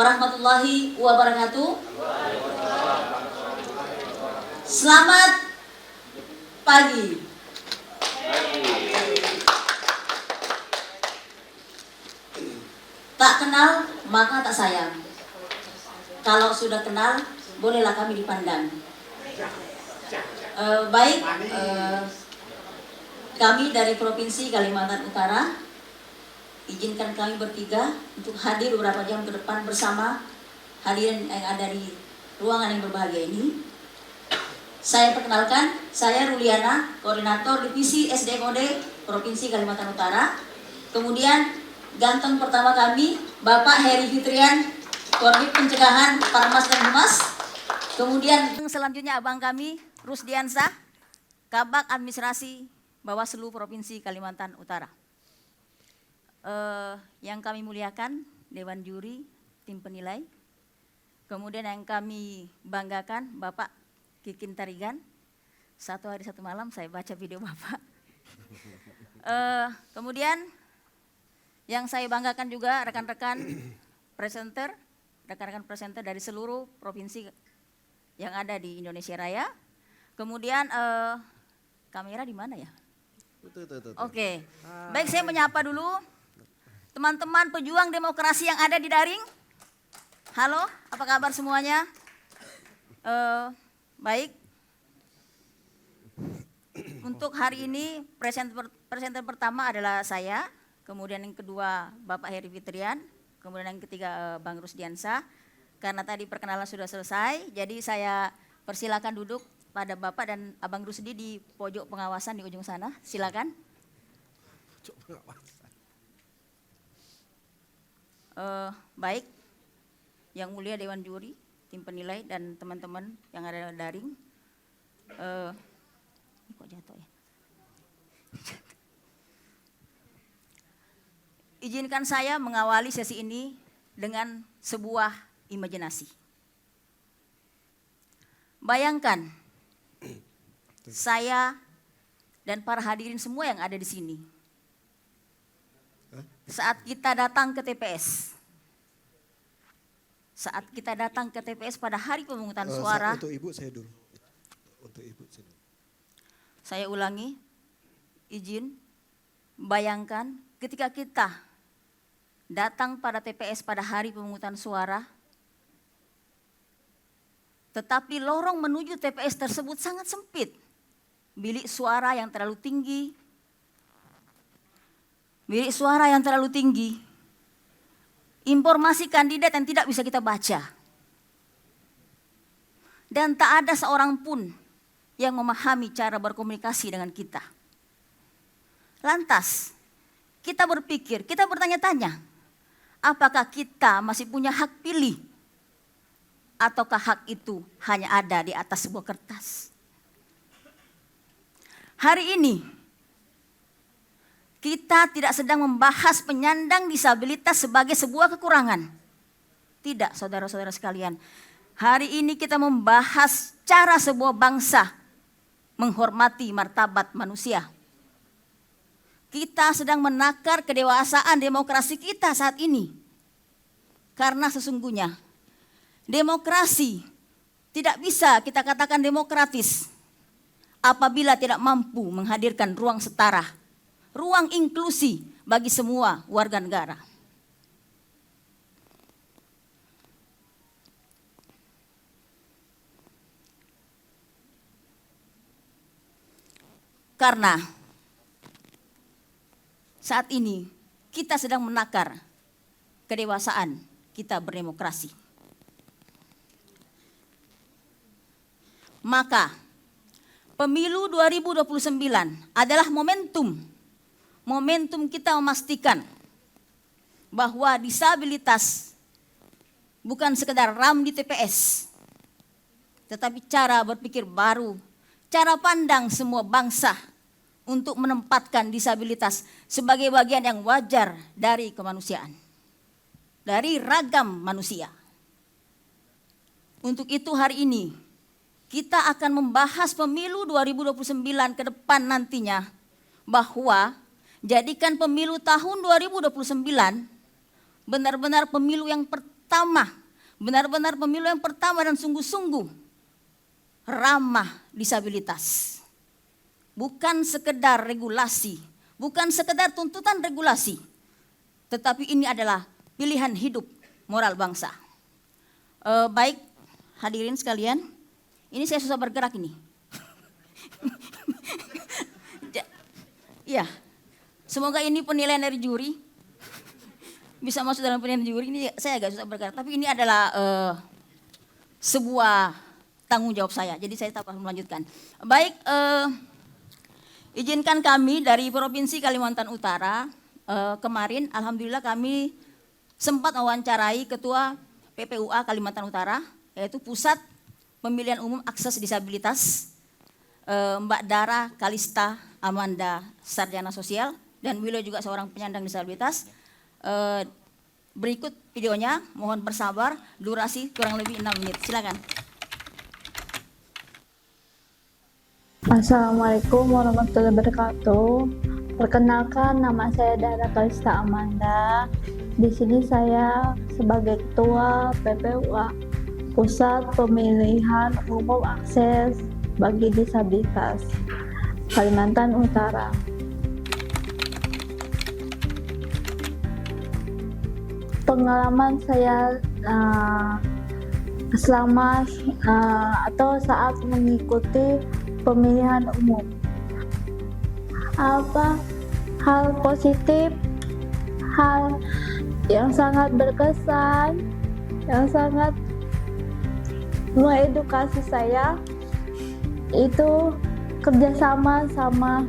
warahmatullahi wabarakatuh. Selamat pagi. Tak kenal maka tak sayang. Kalau sudah kenal, bolehlah kami dipandang. Baik, kami dari Provinsi Kalimantan Utara, izinkan kami bertiga untuk hadir beberapa jam ke depan bersama hadirin yang ada di ruangan yang berbahagia ini. Saya perkenalkan, saya Ruliana, Koordinator Divisi SDMOD Provinsi Kalimantan Utara. Kemudian ganteng pertama kami, Bapak Heri Fitrian, Korbit Pencegahan Parmas dan Humas. Kemudian selanjutnya abang kami, Rusdiansah, Kabak Administrasi Bawaslu Provinsi Kalimantan Utara. Yang kami muliakan, Dewan Juri, tim penilai. Kemudian yang kami banggakan, Bapak Kikin Tarigan. Satu hari satu malam saya baca video Bapak. Kemudian yang saya banggakan juga rekan-rekan presenter, rekan-rekan presenter dari seluruh provinsi yang ada di Indonesia Raya. Kemudian kamera di mana ya? Oke. Baik, saya menyapa dulu teman-teman pejuang demokrasi yang ada di daring. Halo, apa kabar semuanya? Baik. Untuk hari ini presenter pertama adalah saya, kemudian yang kedua Bapak Heri Fitrian, kemudian yang ketiga Bang Rusdiansah. Karena tadi perkenalan sudah selesai, jadi saya persilakan duduk pada Bapak dan Abang Rusdi di pojok pengawasan di ujung sana. Silakan. Baik, yang mulia Dewan Juri, tim penilai dan teman-teman yang ada daring. Ini kok jatuh ya? Izinkan saya mengawali sesi ini dengan sebuah imajinasi. Bayangkan saya dan para hadirin semua yang ada di sini. Saat kita datang ke TPS. Saat kita datang ke TPS pada hari pemungutan suara. Untuk Ibu saya dulu. Untuk Ibu saya dulu. Saya ulangi, izin, bayangkan ketika kita datang pada TPS pada hari pemungutan suara, tetapi lorong menuju TPS tersebut sangat sempit. Bilik suara yang terlalu tinggi. Bilik suara yang terlalu tinggi. Informasi kandidat yang tidak bisa kita baca. Dan tak ada seorang pun yang memahami cara berkomunikasi dengan kita. Lantas, kita berpikir, kita bertanya-tanya, apakah kita masih punya hak pilih? Ataukah hak itu hanya ada di atas sebuah kertas? Hari ini, kita tidak sedang membahas penyandang disabilitas sebagai sebuah kekurangan. Tidak, saudara-saudara sekalian. Hari ini kita membahas cara sebuah bangsa menghormati martabat manusia. Kita sedang menakar kedewasaan demokrasi kita saat ini. Karena sesungguhnya demokrasi tidak bisa kita katakan demokratis apabila tidak mampu menghadirkan ruang setara, ruang inklusi bagi semua warga negara. Karena saat ini kita sedang menakar kedewasaan kita berdemokrasi. Maka pemilu 2029 adalah momentum kita memastikan bahwa disabilitas bukan sekedar RAM di TPS, tetapi cara berpikir baru, cara pandang semua bangsa untuk menempatkan disabilitas sebagai bagian yang wajar dari kemanusiaan, dari ragam manusia. Untuk itu hari ini kita akan membahas pemilu 2029 ke depan nantinya, bahwa jadikan pemilu tahun 2029 benar-benar pemilu yang pertama benar-benar pemilu yang pertama dan sungguh-sungguh ramah disabilitas. Bukan sekedar regulasi, bukan sekedar tuntutan regulasi, tetapi ini adalah pilihan hidup moral bangsa. Baik hadirin sekalian, ini saya susah bergerak ini. Ya, semoga ini penilaian dari juri bisa masuk dalam penilaian juri. Ini saya agak susah bergerak, tapi ini adalah sebuah tanggung jawab saya. Jadi saya tak akan melanjutkan. Baik. Izinkan kami dari Provinsi Kalimantan Utara, kemarin alhamdulillah kami sempat mewawancarai Ketua PPUA Kalimantan Utara, yaitu Pusat Pemilihan Umum Akses Disabilitas, Mbak Dara Kalista Amanda, sarjana sosial, dan beliau juga seorang penyandang disabilitas. Berikut videonya, mohon bersabar, durasi kurang lebih 6 menit, silakan. Assalamualaikum warahmatullahi wabarakatuh. Perkenalkan, nama saya Dara Kalista Amanda. Di sini saya sebagai Ketua PPUA, Pusat Pemilihan Umum Akses bagi Disabilitas Kalimantan Utara. Pengalaman saya selama atau saat mengikuti pemilihan umum. Apa hal positif, hal yang sangat berkesan, yang sangat mengedukasi saya itu kerjasama sama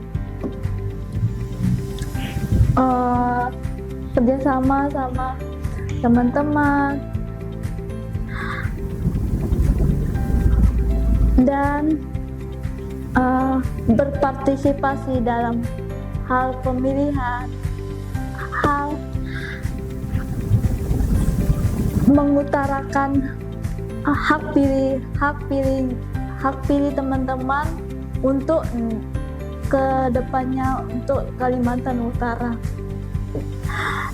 teman-teman dan berpartisipasi dalam hal pemilihan, hal mengutarakan hak pilih teman-teman untuk kedepannya untuk Kalimantan Utara.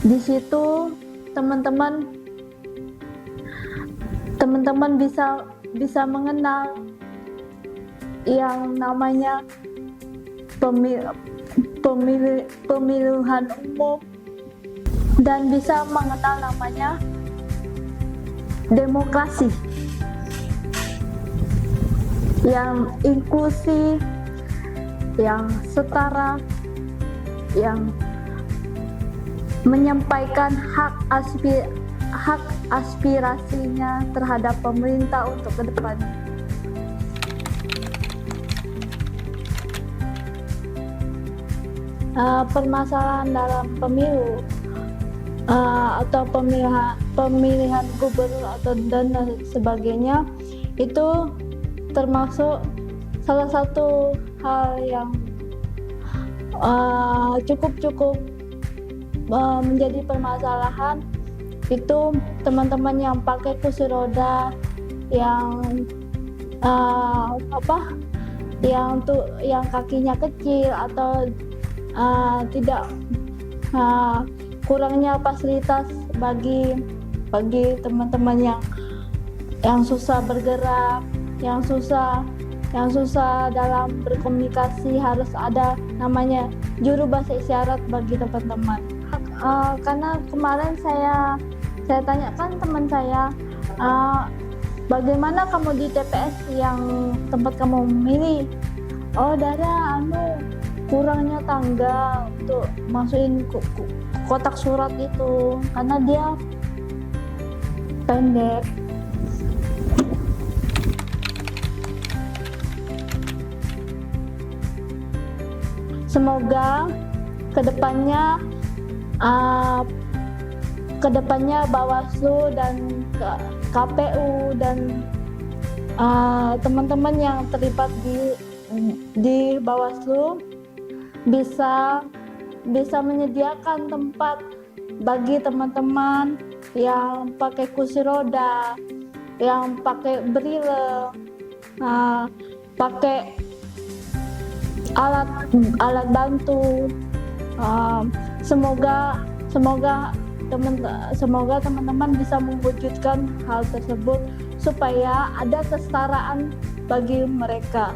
Di situ teman-teman bisa mengenal yang namanya pemilihan umum dan bisa mengenal namanya demokrasi yang inklusif, yang setara, yang menyampaikan hak aspirasinya terhadap pemerintah untuk ke depannya. Permasalahan dalam pemilu atau pemilihan gubernur atau dan sebagainya itu termasuk salah satu hal yang cukup menjadi permasalahan. Itu teman-teman yang pakai kursi roda, yang yang kakinya kecil atau tidak kurangnya fasilitas bagi teman-teman yang susah bergerak, yang susah dalam berkomunikasi, harus ada namanya juru bahasa isyarat bagi teman-teman. Karena kemarin saya tanyakan teman saya, bagaimana kamu di TPS yang tempat kamu memilih? Oh, Dara, kurangnya tangga untuk masukin kotak surat itu karena dia pendek. Semoga kedepannya Bawaslu dan KPU dan teman-teman yang terlibat di Bawaslu bisa menyediakan tempat bagi teman-teman yang pakai kursi roda, yang pakai braille, pakai alat bantu. Semoga Semoga teman-teman bisa mewujudkan hal tersebut supaya ada kesetaraan bagi mereka.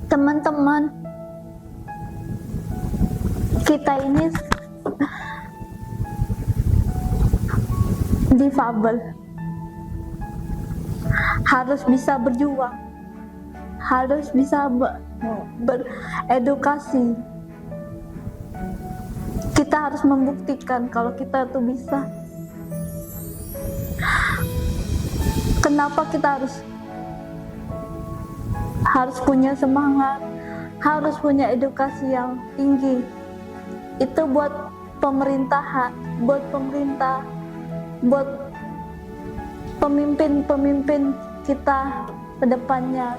Teman-teman, kita ini difabel, harus bisa berjuang, harus bisa beredukasi. Kita harus membuktikan kalau kita tuh bisa. Kenapa kita harus punya semangat, harus punya edukasi yang tinggi? Itu buat pemerintahan, buat pemerintah, buat pemimpin-pemimpin kita ke depannya.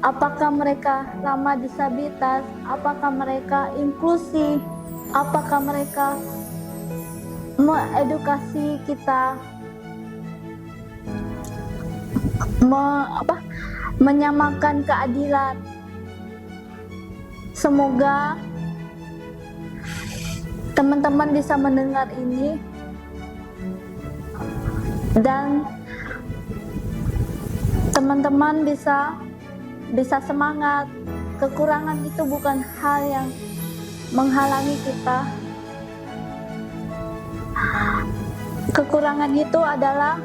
Apakah mereka ramah disabilitas, apakah mereka inklusi, apakah mereka mengedukasi kita, menyamakan keadilan. Semoga teman-teman bisa mendengar ini dan teman-teman bisa semangat. Kekurangan itu bukan hal yang menghalangi kita. Kekurangan itu adalah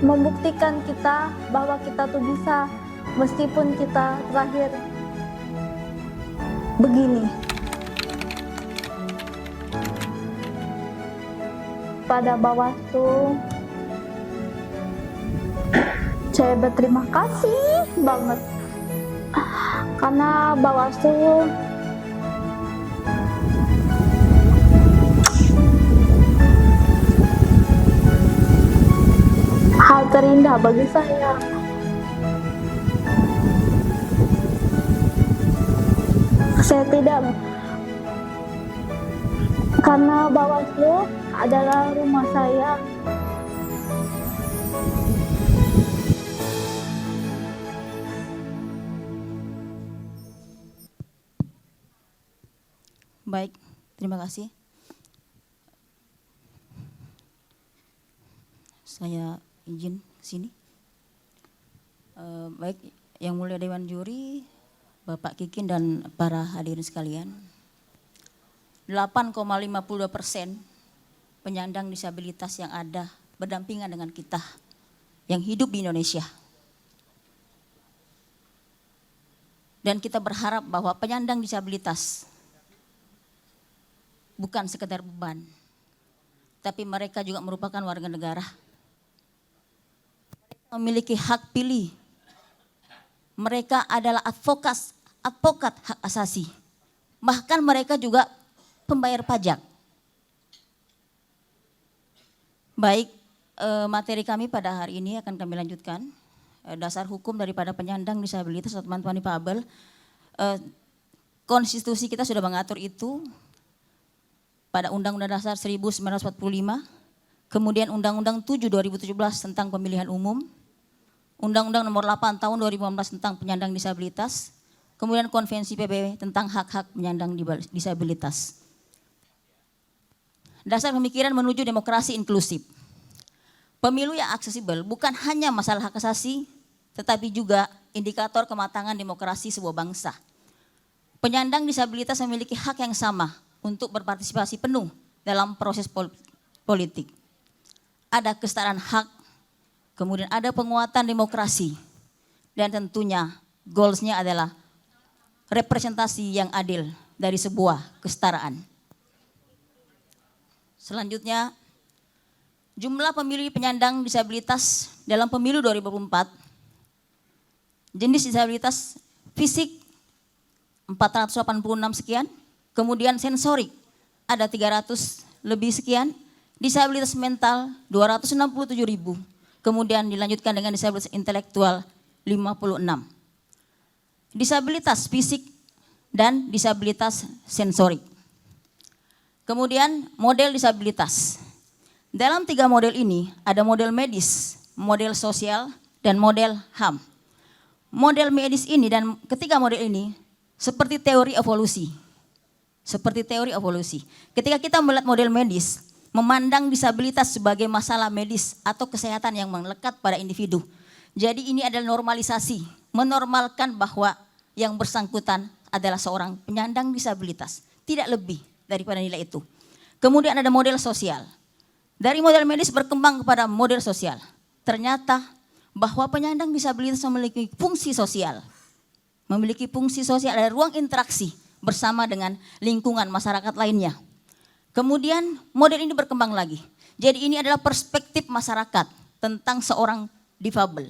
membuktikan kita bahwa kita tuh bisa, meskipun kita terakhir begini. Pada Bawaslu, saya berterima kasih banget karena Bawaslu hal terindah bagi saya. Saya tidak, karena Bawaslu adalah rumah saya. Baik, terima kasih. Saya izin sini. Baik, Yang Mulia Dewan Juri, Bapak Kikin dan para hadirin sekalian. 8,52% penyandang disabilitas yang ada berdampingan dengan kita yang hidup di Indonesia. Dan kita berharap bahwa penyandang disabilitas bukan sekedar beban, tapi mereka juga merupakan warga negara. Mereka memiliki hak pilih. Mereka adalah advokat hak asasi. Bahkan mereka juga pembayar pajak. Baik, materi kami pada hari ini akan kami lanjutkan. Dasar hukum daripada penyandang disabilitas atau teman-teman difabel. Konstitusi kita sudah mengatur itu pada Undang-Undang Dasar 1945, kemudian Undang-Undang 7 2017 tentang pemilihan umum, Undang-Undang Nomor 8 Tahun 2015 tentang penyandang disabilitas, kemudian Konvensi PBB tentang hak-hak penyandang disabilitas. Dasar pemikiran menuju demokrasi inklusif. Pemilu yang aksesibel bukan hanya masalah hak asasi, tetapi juga indikator kematangan demokrasi sebuah bangsa. Penyandang disabilitas memiliki hak yang sama untuk berpartisipasi penuh dalam proses politik. Ada kesetaraan hak, kemudian ada penguatan demokrasi, dan tentunya goalsnya adalah representasi yang adil dari sebuah kesetaraan. Selanjutnya, jumlah pemilih penyandang disabilitas dalam pemilu 2024, jenis disabilitas fisik 486 sekian, kemudian sensorik ada 300 lebih sekian, disabilitas mental 267.000, kemudian dilanjutkan dengan disabilitas intelektual 56. Disabilitas fisik dan disabilitas sensorik. Kemudian model disabilitas. Dalam 3 model ini ada model medis, model sosial, dan model HAM. model medis ini dan ketiga model ini seperti teori evolusi. Seperti teori evolusi. Ketika kita melihat model medis, memandang disabilitas sebagai masalah medis atau kesehatan yang melekat pada individu. Jadi ini adalah normalisasi, menormalkan bahwa yang bersangkutan adalah seorang penyandang disabilitas. Tidak lebih daripada nilai itu. Kemudian ada model sosial. Dari model medis berkembang kepada model sosial. Ternyata bahwa penyandang disabilitas memiliki fungsi sosial. Memiliki fungsi sosial, ada ruang interaksi bersama dengan lingkungan masyarakat lainnya. Kemudian model ini berkembang lagi. Jadi ini adalah perspektif masyarakat tentang seorang difabel.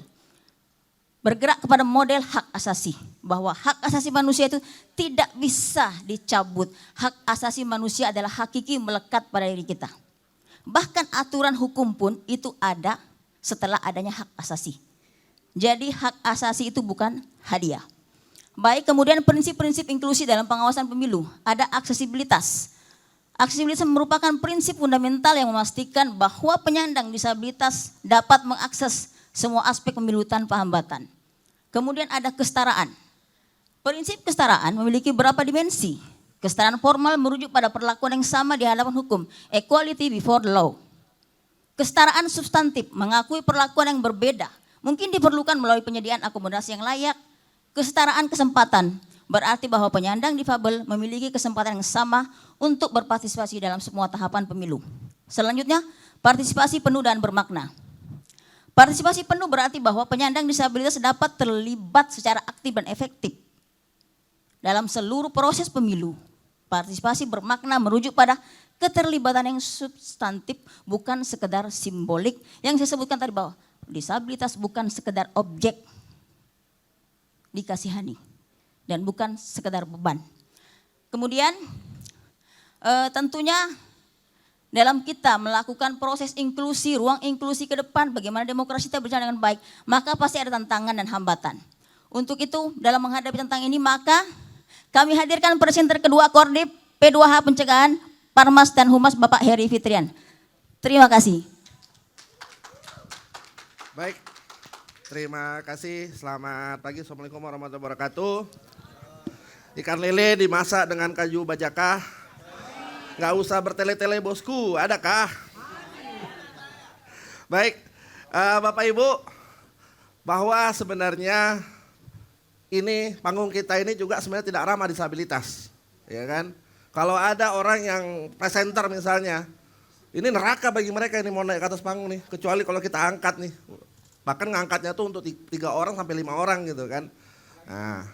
Bergerak kepada model hak asasi. Bahwa hak asasi manusia itu tidak bisa dicabut. Hak asasi manusia adalah hakiki melekat pada diri kita. Bahkan aturan hukum pun itu ada setelah adanya hak asasi. Jadi hak asasi itu bukan hadiah. Baik, kemudian prinsip-prinsip inklusi dalam pengawasan pemilu. Ada aksesibilitas. Aksesibilitas merupakan prinsip fundamental yang memastikan bahwa penyandang disabilitas dapat mengakses semua aspek pemilu tanpa hambatan. Kemudian ada kesetaraan. Prinsip kesetaraan memiliki beberapa dimensi. Kesetaraan formal merujuk pada perlakuan yang sama di hadapan hukum. Equality before the law. Kesetaraan substantif mengakui perlakuan yang berbeda. Mungkin diperlukan melalui penyediaan akomodasi yang layak. Kesetaraan kesempatan berarti bahwa penyandang difabel memiliki kesempatan yang sama untuk berpartisipasi dalam semua tahapan pemilu. Selanjutnya, partisipasi penuh dan bermakna. Partisipasi penuh berarti bahwa penyandang disabilitas dapat terlibat secara aktif dan efektif dalam seluruh proses pemilu. Partisipasi bermakna merujuk pada keterlibatan yang substantif, bukan sekedar simbolik. Yang saya sebutkan tadi bahwa disabilitas bukan sekedar objek dikasihani dan bukan sekedar beban. Kemudian tentunya dalam kita melakukan proses inklusi, ruang inklusi ke depan, bagaimana demokrasi kita berjalan dengan baik, maka pasti ada tantangan dan hambatan. Untuk itu, dalam menghadapi tantangan ini, maka kami hadirkan presenter kedua Kordip P2H Pencegahan, Parmas dan Humas Bapak Heri Fitrian. Terima kasih. Baik, terima kasih. Selamat pagi, Assalamualaikum warahmatullahi wabarakatuh. Ikan lele dimasak dengan kayu bajaka. Nggak usah bertele-tele bosku, adakah? Baik, Bapak Ibu, bahwa sebenarnya ini panggung kita ini juga sebenarnya tidak ramah disabilitas, ya kan? Kalau ada orang yang presenter misalnya, ini neraka bagi mereka ini mau naik ke atas panggung nih, kecuali kalau kita angkat nih, bahkan ngangkatnya tuh untuk 3 orang sampai 5 orang gitu kan. Nah,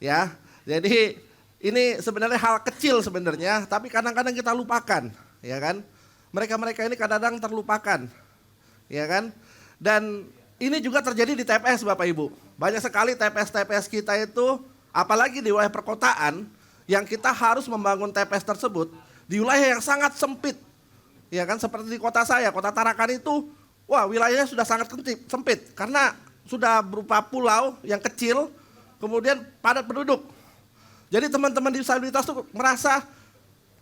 ya, jadi ini sebenarnya hal kecil sebenarnya, tapi kadang-kadang kita lupakan, ya kan? Mereka-mereka ini kadang-kadang terlupakan, ya kan? Dan ini juga terjadi di TPS Bapak Ibu. Banyak sekali TPS-TPS kita itu, apalagi di wilayah perkotaan, yang kita harus membangun TPS tersebut di wilayah yang sangat sempit, ya kan? Seperti di kota saya, kota Tarakan itu, wah wilayahnya sudah sangat sempit karena sudah berupa pulau yang kecil, kemudian padat penduduk. Jadi teman-teman disabilitas tuh merasa,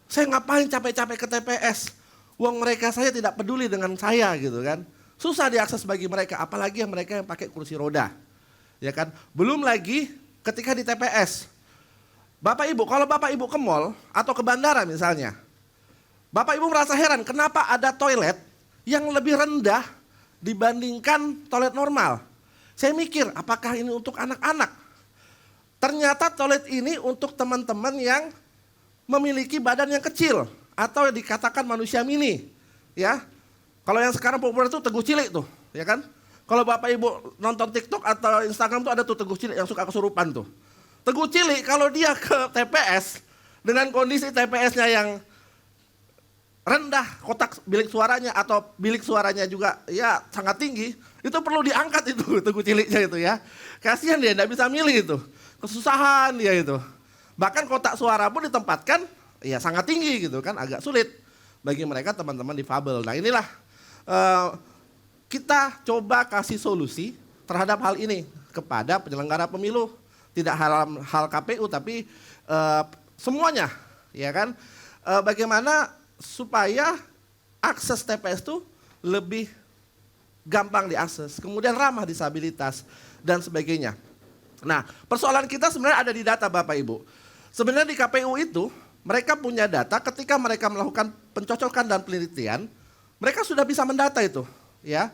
saya ngapain capek-capek ke TPS, uang mereka saya tidak peduli dengan saya gitu kan. Susah diakses bagi mereka, apalagi yang mereka yang pakai kursi roda. Ya kan, belum lagi ketika di TPS. Bapak Ibu, kalau Bapak Ibu ke mall atau ke bandara misalnya, Bapak Ibu merasa heran kenapa ada toilet yang lebih rendah dibandingkan toilet normal. Saya mikir, apakah ini untuk anak-anak? Ternyata toilet ini untuk teman-teman yang memiliki badan yang kecil atau dikatakan manusia mini, ya. Kalau yang sekarang populer itu Teguh Cilik tuh, ya kan? Kalau Bapak Ibu nonton TikTok atau Instagram tuh ada tuh Teguh Cilik yang suka kesurupan tuh. Teguh Cilik kalau dia ke TPS dengan kondisi TPS-nya yang rendah, kotak bilik suaranya atau bilik suaranya juga ya sangat tinggi, itu perlu diangkat itu Teguh Ciliknya itu ya. Kasihan dia enggak bisa milih itu. Kesusahan dia itu. Bahkan kotak suara pun ditempatkan ya sangat tinggi gitu kan, agak sulit bagi mereka teman-teman difabel. Nah inilah kita coba kasih solusi terhadap hal ini kepada penyelenggara pemilu. Tidak hal KPU tapi semuanya ya kan. Bagaimana supaya akses TPS itu lebih gampang diakses, kemudian ramah disabilitas dan sebagainya. Nah, persoalan kita sebenarnya ada di data Bapak Ibu. Sebenarnya di KPU itu mereka punya data ketika mereka melakukan pencocokan dan penelitian, mereka sudah bisa mendata itu, ya.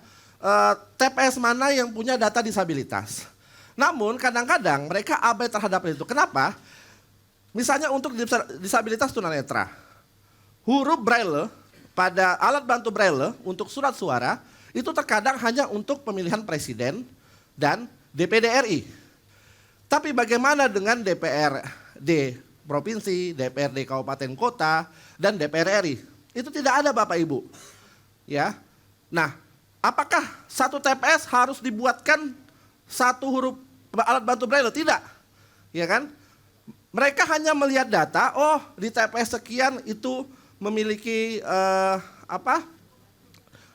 TPS mana yang punya data disabilitas. Namun kadang-kadang mereka abai terhadap itu. Kenapa? Misalnya untuk disabilitas tunanetra, huruf braille pada alat bantu braille untuk surat suara itu terkadang hanya untuk pemilihan presiden dan DPD RI. Tapi bagaimana dengan DPRD provinsi, DPRD kabupaten kota, dan DPR RI? Itu tidak ada Bapak Ibu. Ya. Nah, apakah satu TPS harus dibuatkan satu huruf alat bantu braille? Tidak. Ya kan? Mereka hanya melihat data, oh di TPS sekian itu memiliki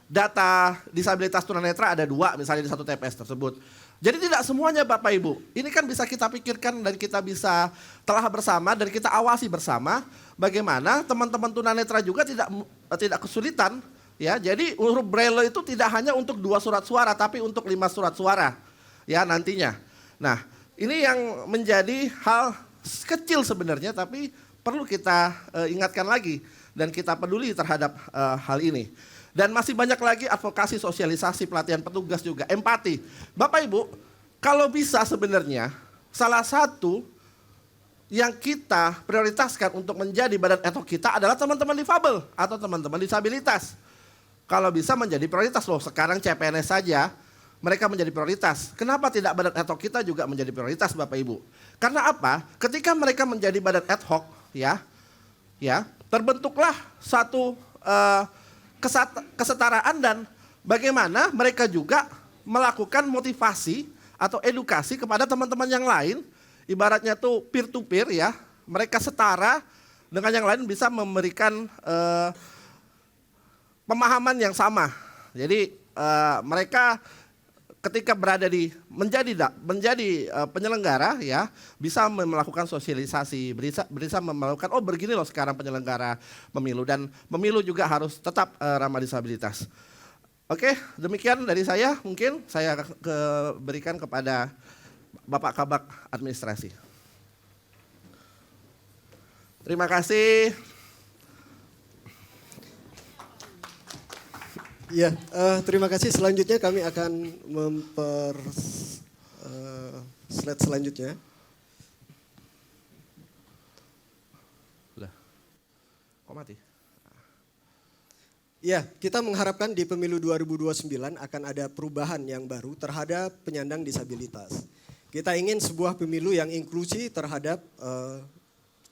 data disabilitas tunanetra ada 2 misalnya di satu TPS tersebut. Jadi tidak semuanya Bapak Ibu. Ini kan bisa kita pikirkan dan kita bisa telah bersama dan kita awasi bersama bagaimana teman-teman tunanetra juga tidak kesulitan, ya. Jadi huruf braille itu tidak hanya untuk 2 surat suara tapi untuk 5 surat suara, ya, nantinya. Nah, ini yang menjadi hal kecil sebenarnya tapi perlu kita ingatkan lagi dan kita peduli terhadap hal ini. Dan masih banyak lagi advokasi, sosialisasi, pelatihan petugas juga, empati. Bapak Ibu, kalau bisa sebenarnya salah satu yang kita prioritaskan untuk menjadi badan ad hoc kita adalah teman-teman difabel atau teman-teman disabilitas. Kalau bisa menjadi prioritas loh, sekarang CPNS saja mereka menjadi prioritas. Kenapa tidak badan ad hoc kita juga menjadi prioritas Bapak Ibu? Karena apa? Ketika mereka menjadi badan ad hoc, ya terbentuklah satu kesetaraan dan bagaimana mereka juga melakukan motivasi atau edukasi kepada teman-teman yang lain, ibaratnya tuh peer to peer, ya, mereka setara dengan yang lain bisa memberikan pemahaman yang sama. Jadi mereka ketika berada di menjadi penyelenggara, ya, bisa melakukan sosialisasi, bisa melakukan begini loh sekarang penyelenggara pemilu, dan pemilu juga harus tetap ramah disabilitas. Oke, demikian dari saya, mungkin saya berikan kepada Bapak Kabak Administrasi. Terima kasih. Ya, terima kasih. Selanjutnya kami akan slide selanjutnya. Udah. Kok mati? Ya, kita mengharapkan di pemilu 2029 akan ada perubahan yang baru terhadap penyandang disabilitas. Kita ingin sebuah pemilu yang inklusi terhadap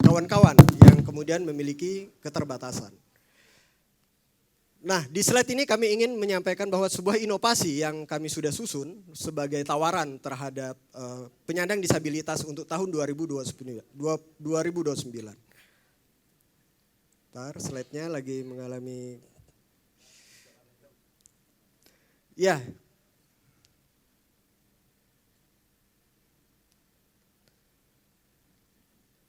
kawan-kawan yang kemudian memiliki keterbatasan. Nah, di slide ini kami ingin menyampaikan bahwa sebuah inovasi yang kami sudah susun sebagai tawaran terhadap penyandang disabilitas untuk tahun 2029. Ntar slide-nya lagi mengalami... Ya.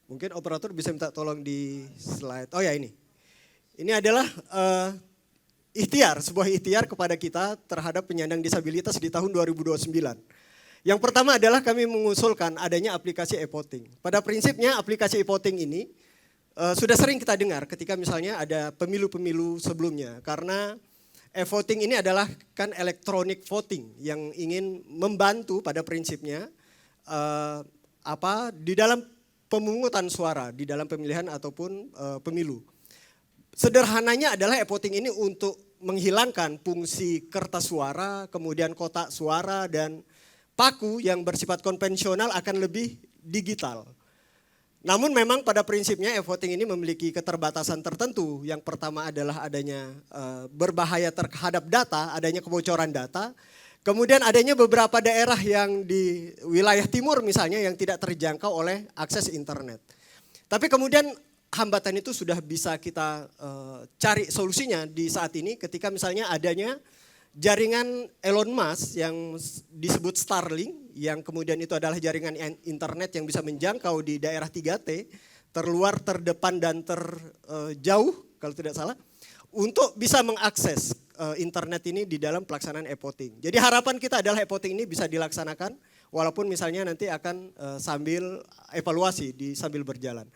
Mungkin operator bisa minta tolong di slide. Oh ya, ini. Ini adalah... sebuah ikhtiar kepada kita terhadap penyandang disabilitas di tahun 2029. Yang pertama adalah kami mengusulkan adanya aplikasi e-voting. Pada prinsipnya aplikasi e-voting ini sudah sering kita dengar ketika misalnya ada pemilu-pemilu sebelumnya. Karena e-voting ini adalah kan electronic voting yang ingin membantu pada prinsipnya di dalam pemungutan suara, di dalam pemilihan ataupun pemilu. Sederhananya adalah e-voting ini untuk menghilangkan fungsi kertas suara, kemudian kotak suara dan paku yang bersifat konvensional akan lebih digital. Namun memang pada prinsipnya e-voting ini memiliki keterbatasan tertentu. Yang pertama adalah adanya berbahaya terhadap data, adanya kebocoran data. Kemudian adanya beberapa daerah yang di wilayah timur misalnya yang tidak terjangkau oleh akses internet. Tapi kemudian hambatan itu sudah bisa kita cari solusinya di saat ini ketika misalnya adanya jaringan Elon Musk yang disebut Starlink, yang kemudian itu adalah jaringan internet yang bisa menjangkau di daerah 3T, terluar, terdepan, dan terjauh kalau tidak salah, untuk bisa mengakses internet ini di dalam pelaksanaan e-voting. Jadi harapan kita adalah e-voting ini bisa dilaksanakan walaupun misalnya nanti akan sambil evaluasi sambil berjalan.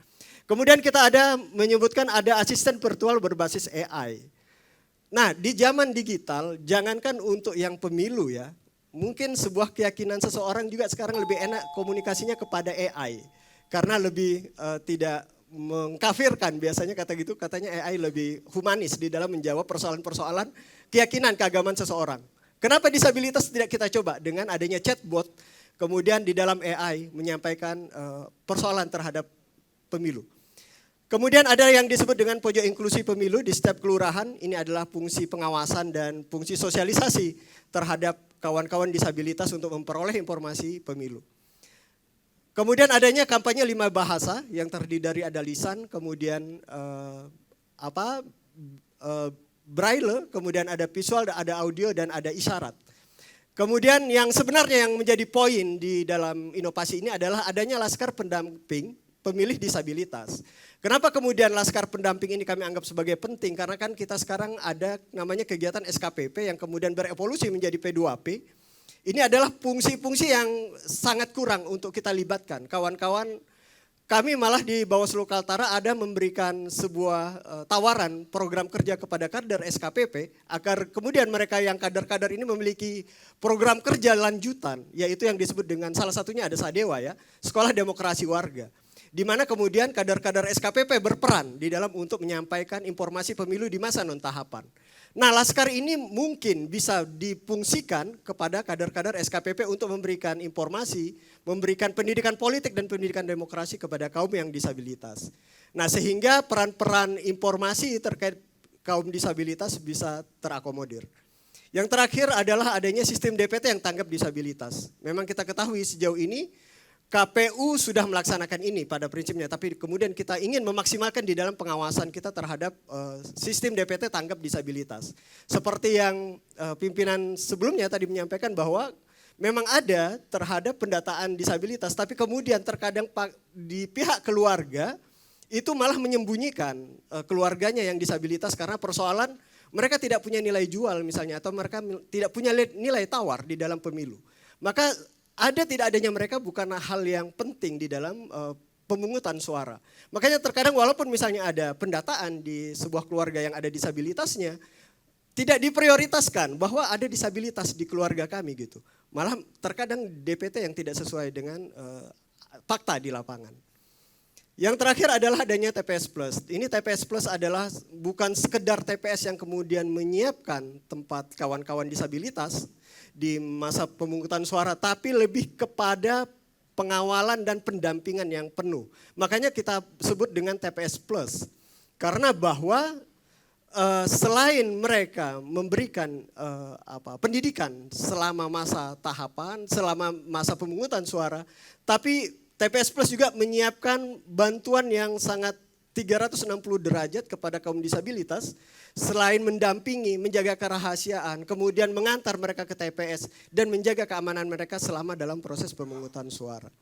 Kemudian kita ada menyebutkan ada asisten virtual berbasis AI. Nah, di zaman digital, jangankan untuk yang pemilu ya, mungkin sebuah keyakinan seseorang juga sekarang lebih enak komunikasinya kepada AI. Karena lebih tidak mengkafirkan, biasanya kata gitu, katanya AI lebih humanis di dalam menjawab persoalan-persoalan keyakinan keagamaan seseorang. Kenapa disabilitas tidak kita coba dengan adanya chatbot, kemudian di dalam AI menyampaikan persoalan terhadap pemilu. Kemudian ada yang disebut dengan pojok inklusi pemilu di setiap kelurahan, ini adalah fungsi pengawasan dan fungsi sosialisasi terhadap kawan-kawan disabilitas untuk memperoleh informasi pemilu. Kemudian adanya kampanye 5 bahasa yang terdiri dari ada lisan, kemudian braille, kemudian ada visual, ada audio, dan ada isyarat. Kemudian yang sebenarnya yang menjadi poin di dalam inovasi ini adalah adanya laskar pendamping pemilih disabilitas. Kenapa kemudian laskar pendamping ini kami anggap sebagai penting? Karena kan kita sekarang ada namanya kegiatan SKPP yang kemudian berevolusi menjadi P2P. Ini adalah fungsi-fungsi yang sangat kurang untuk kita libatkan. Kawan-kawan kami malah di Bawaslu Kaltara ada memberikan sebuah tawaran program kerja kepada kader SKPP agar kemudian mereka yang kader-kader ini memiliki program kerja lanjutan, yaitu yang disebut dengan salah satunya ada Sadewa ya, Sekolah Demokrasi Warga. Di mana kemudian kader-kader SKPP berperan di dalam untuk menyampaikan informasi pemilu di masa non-tahapan. Nah, laskar ini mungkin bisa difungsikan kepada kader-kader SKPP untuk memberikan informasi, memberikan pendidikan politik dan pendidikan demokrasi kepada kaum yang disabilitas. Nah, sehingga peran-peran informasi terkait kaum disabilitas bisa terakomodir. Yang terakhir adalah adanya sistem DPT yang tanggap disabilitas. Memang kita ketahui sejauh ini KPU sudah melaksanakan ini pada prinsipnya, tapi kemudian kita ingin memaksimalkan di dalam pengawasan kita terhadap sistem DPT tanggap disabilitas. Seperti yang pimpinan sebelumnya tadi menyampaikan bahwa memang ada terhadap pendataan disabilitas, tapi kemudian terkadang di pihak keluarga itu malah menyembunyikan keluarganya yang disabilitas karena persoalan mereka tidak punya nilai jual misalnya, atau mereka tidak punya nilai tawar di dalam pemilu. Maka ada tidak adanya mereka bukan hal yang penting di dalam pemungutan suara. Makanya terkadang walaupun misalnya ada pendataan di sebuah keluarga yang ada disabilitasnya, tidak diprioritaskan bahwa ada disabilitas di keluarga kami gitu. Malah terkadang DPT yang tidak sesuai dengan fakta di lapangan. Yang terakhir adalah adanya TPS Plus. Ini TPS Plus adalah bukan sekedar TPS yang kemudian menyiapkan tempat kawan-kawan disabilitas di masa pemungutan suara, tapi lebih kepada pengawalan dan pendampingan yang penuh. Makanya kita sebut dengan TPS Plus. Karena bahwa selain mereka memberikan pendidikan selama masa tahapan, selama masa pemungutan suara, tapi TPS Plus juga menyiapkan bantuan yang sangat 360 derajat kepada kaum disabilitas, selain mendampingi, menjaga kerahasiaan, kemudian mengantar mereka ke TPS dan menjaga keamanan mereka selama dalam proses pemungutan suara.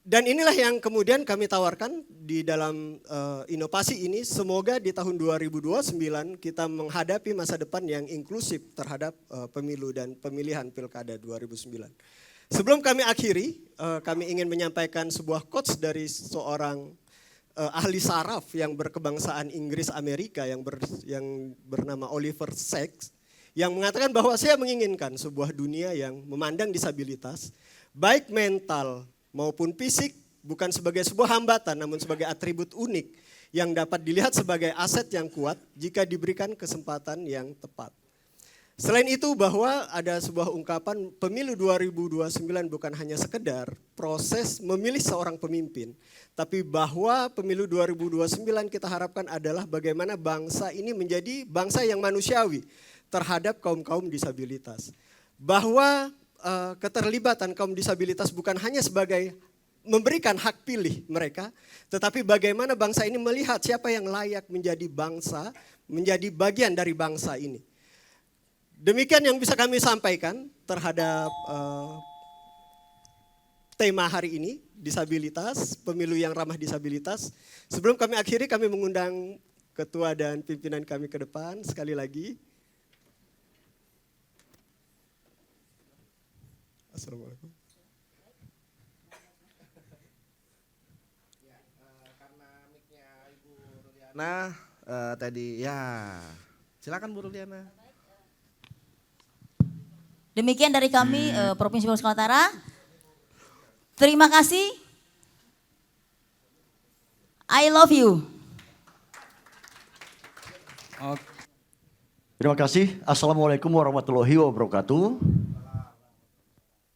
Dan inilah yang kemudian kami tawarkan di dalam inovasi ini, semoga di tahun 2029 kita menghadapi masa depan yang inklusif terhadap pemilu dan pemilihan Pilkada 2009. Sebelum kami akhiri, kami ingin menyampaikan sebuah quotes dari seorang ahli saraf yang berkebangsaan Inggris Amerika yang bernama Oliver Sacks, yang mengatakan bahwa saya menginginkan sebuah dunia yang memandang disabilitas, baik mental maupun fisik, bukan sebagai sebuah hambatan namun sebagai atribut unik yang dapat dilihat sebagai aset yang kuat jika diberikan kesempatan yang tepat. Selain itu bahwa ada sebuah ungkapan pemilu 2029 bukan hanya sekedar proses memilih seorang pemimpin, tapi bahwa pemilu 2029 kita harapkan adalah bagaimana bangsa ini menjadi bangsa yang manusiawi terhadap kaum-kaum disabilitas. Bahwa keterlibatan kaum disabilitas bukan hanya sebagai memberikan hak pilih mereka, tetapi bagaimana bangsa ini melihat siapa yang layak menjadi bangsa, menjadi bagian dari bangsa ini. Demikian yang bisa kami sampaikan terhadap tema hari ini, disabilitas, pemilu yang ramah disabilitas. Sebelum kami akhiri, kami mengundang ketua dan pimpinan kami ke depan sekali lagi. Assalamualaikum. Nah, tadi ya, silakan Bu Ruliana. Demikian dari kami Provinsi Sulawesi Utara. Terima kasih. I love you. Terima kasih. Assalamualaikum warahmatullahi wabarakatuh.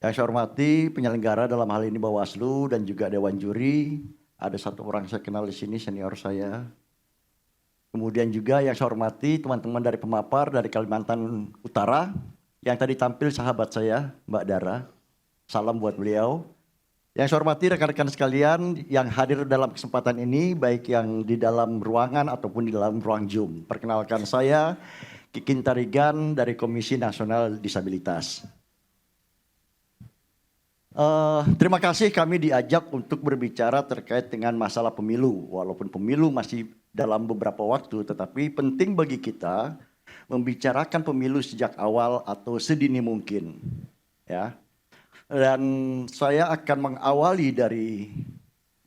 Yang saya hormati penyelenggara dalam hal ini Bawaslu dan juga Dewan Juri. Ada satu orang saya kenal di sini, senior saya. Kemudian juga yang saya hormati teman-teman dari pemapar dari Kalimantan Utara. Yang tadi tampil sahabat saya, Mbak Dara. Salam buat beliau. Yang saya hormati rekan-rekan sekalian yang hadir dalam kesempatan ini, baik yang di dalam ruangan ataupun di dalam ruang Zoom. Perkenalkan saya, Kikin Tarigan dari Komisi Nasional Disabilitas. Terima kasih kami diajak untuk berbicara terkait dengan masalah pemilu. Walaupun pemilu masih dalam beberapa waktu, tetapi penting bagi kita membicarakan pemilu sejak awal atau sedini mungkin. Ya. Dan saya akan mengawali dari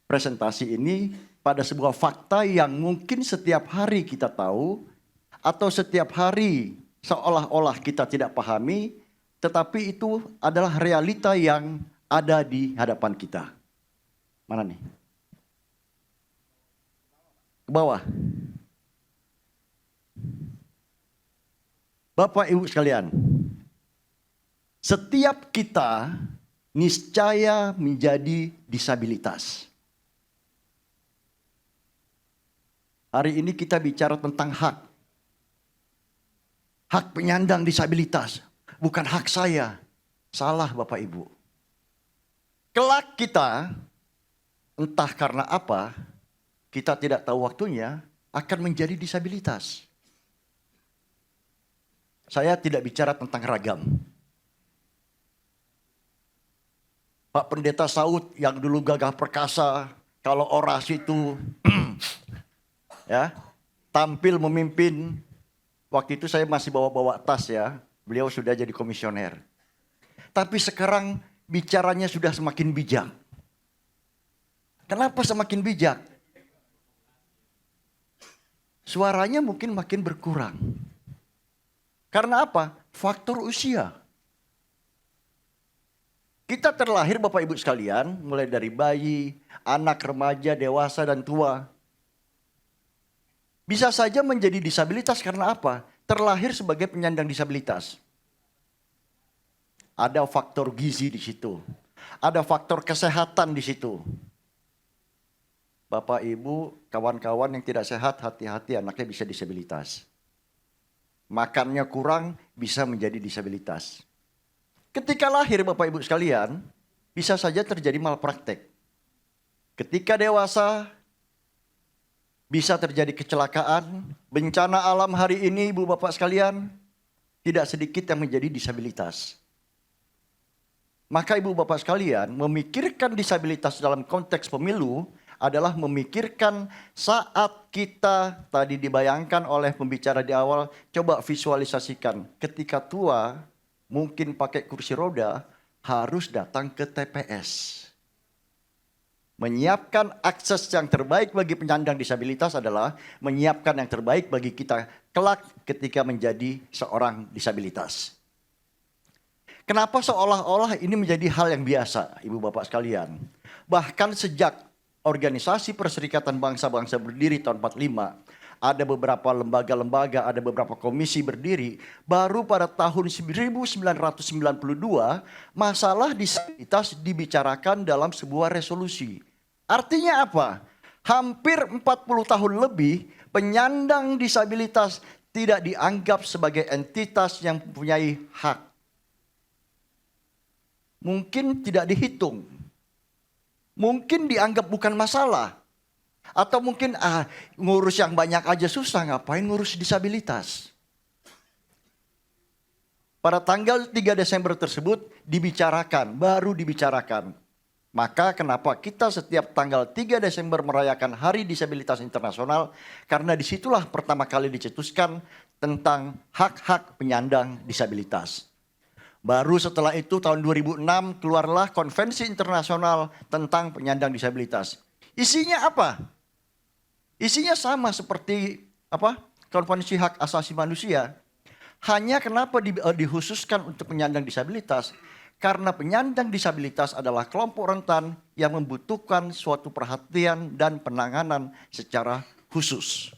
presentasi ini pada sebuah fakta yang mungkin setiap hari kita tahu atau setiap hari seolah-olah kita tidak pahami, tetapi itu adalah realita yang ada di hadapan kita. Mana nih? Ke bawah. Bapak Ibu sekalian, setiap kita niscaya menjadi disabilitas. Hari ini kita bicara tentang hak. Hak penyandang disabilitas, bukan hak saya. Salah Bapak Ibu. Kelak kita, entah karena apa, kita tidak tahu waktunya, akan menjadi disabilitas. Saya tidak bicara tentang ragam. Pak Pendeta Saud yang dulu gagah perkasa, kalau orasi itu ya, tampil memimpin. Waktu itu saya masih bawa-bawa tas ya, beliau sudah jadi komisioner. Tapi sekarang bicaranya sudah semakin bijak. Kenapa semakin bijak? Suaranya mungkin makin berkurang. Karena apa? Faktor usia. Kita terlahir Bapak Ibu sekalian, mulai dari bayi, anak, remaja, dewasa, dan tua. Bisa saja menjadi disabilitas karena apa? Terlahir sebagai penyandang disabilitas. Ada faktor gizi di situ. Ada faktor kesehatan di situ. Bapak, Ibu, kawan-kawan yang tidak sehat, hati-hati anaknya bisa disabilitas. Makannya kurang, bisa menjadi disabilitas. Ketika lahir Bapak Ibu sekalian, bisa saja terjadi malpraktek. Ketika dewasa, bisa terjadi kecelakaan, bencana alam hari ini Ibu Bapak sekalian, tidak sedikit yang menjadi disabilitas. Maka Ibu Bapak sekalian, memikirkan disabilitas dalam konteks pemilu adalah memikirkan saat kita tadi dibayangkan oleh pembicara di awal, coba visualisasikan ketika tua, mungkin pakai kursi roda, harus datang ke TPS. Menyiapkan akses yang terbaik bagi penyandang disabilitas adalah menyiapkan yang terbaik bagi kita kelak ketika menjadi seorang disabilitas. Kenapa seolah-olah ini menjadi hal yang biasa, Ibu Bapak sekalian? Bahkan sejak Organisasi Perserikatan Bangsa-Bangsa berdiri tahun 45, ada beberapa lembaga-lembaga, ada beberapa komisi berdiri. Baru pada tahun 1992, masalah disabilitas dibicarakan dalam sebuah resolusi. Artinya apa? Hampir 40 tahun lebih penyandang disabilitas tidak dianggap sebagai entitas yang mempunyai hak. Mungkin tidak dihitung. Mungkin dianggap bukan masalah. Atau mungkin ngurus yang banyak aja susah, ngapain ngurus disabilitas. Pada tanggal 3 Desember tersebut dibicarakan, baru dibicarakan. Maka kenapa kita setiap tanggal 3 Desember merayakan Hari Disabilitas Internasional? Karena disitulah pertama kali dicetuskan tentang hak-hak penyandang disabilitas. Baru setelah itu tahun 2006 keluarlah Konvensi Internasional tentang Penyandang Disabilitas. Isinya apa? Isinya sama seperti Konvensi Hak Asasi Manusia. Hanya kenapa dikhususkan untuk penyandang disabilitas? Karena penyandang disabilitas adalah kelompok rentan yang membutuhkan suatu perhatian dan penanganan secara khusus.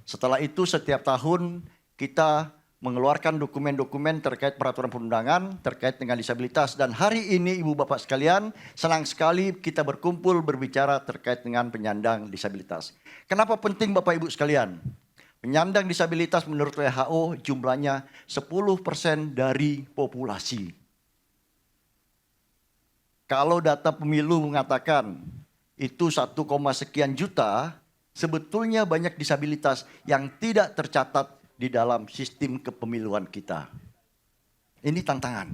Setelah itu setiap tahun kita mengeluarkan dokumen-dokumen terkait peraturan perundangan terkait dengan disabilitas. Dan hari ini Ibu Bapak sekalian, senang sekali kita berkumpul berbicara terkait dengan penyandang disabilitas. Kenapa penting Bapak Ibu sekalian? Penyandang disabilitas menurut WHO jumlahnya 10% dari populasi. Kalau data pemilu mengatakan itu 1, sekian juta, sebetulnya banyak disabilitas yang tidak tercatat di dalam sistem kepemiluan kita. Ini tantangan.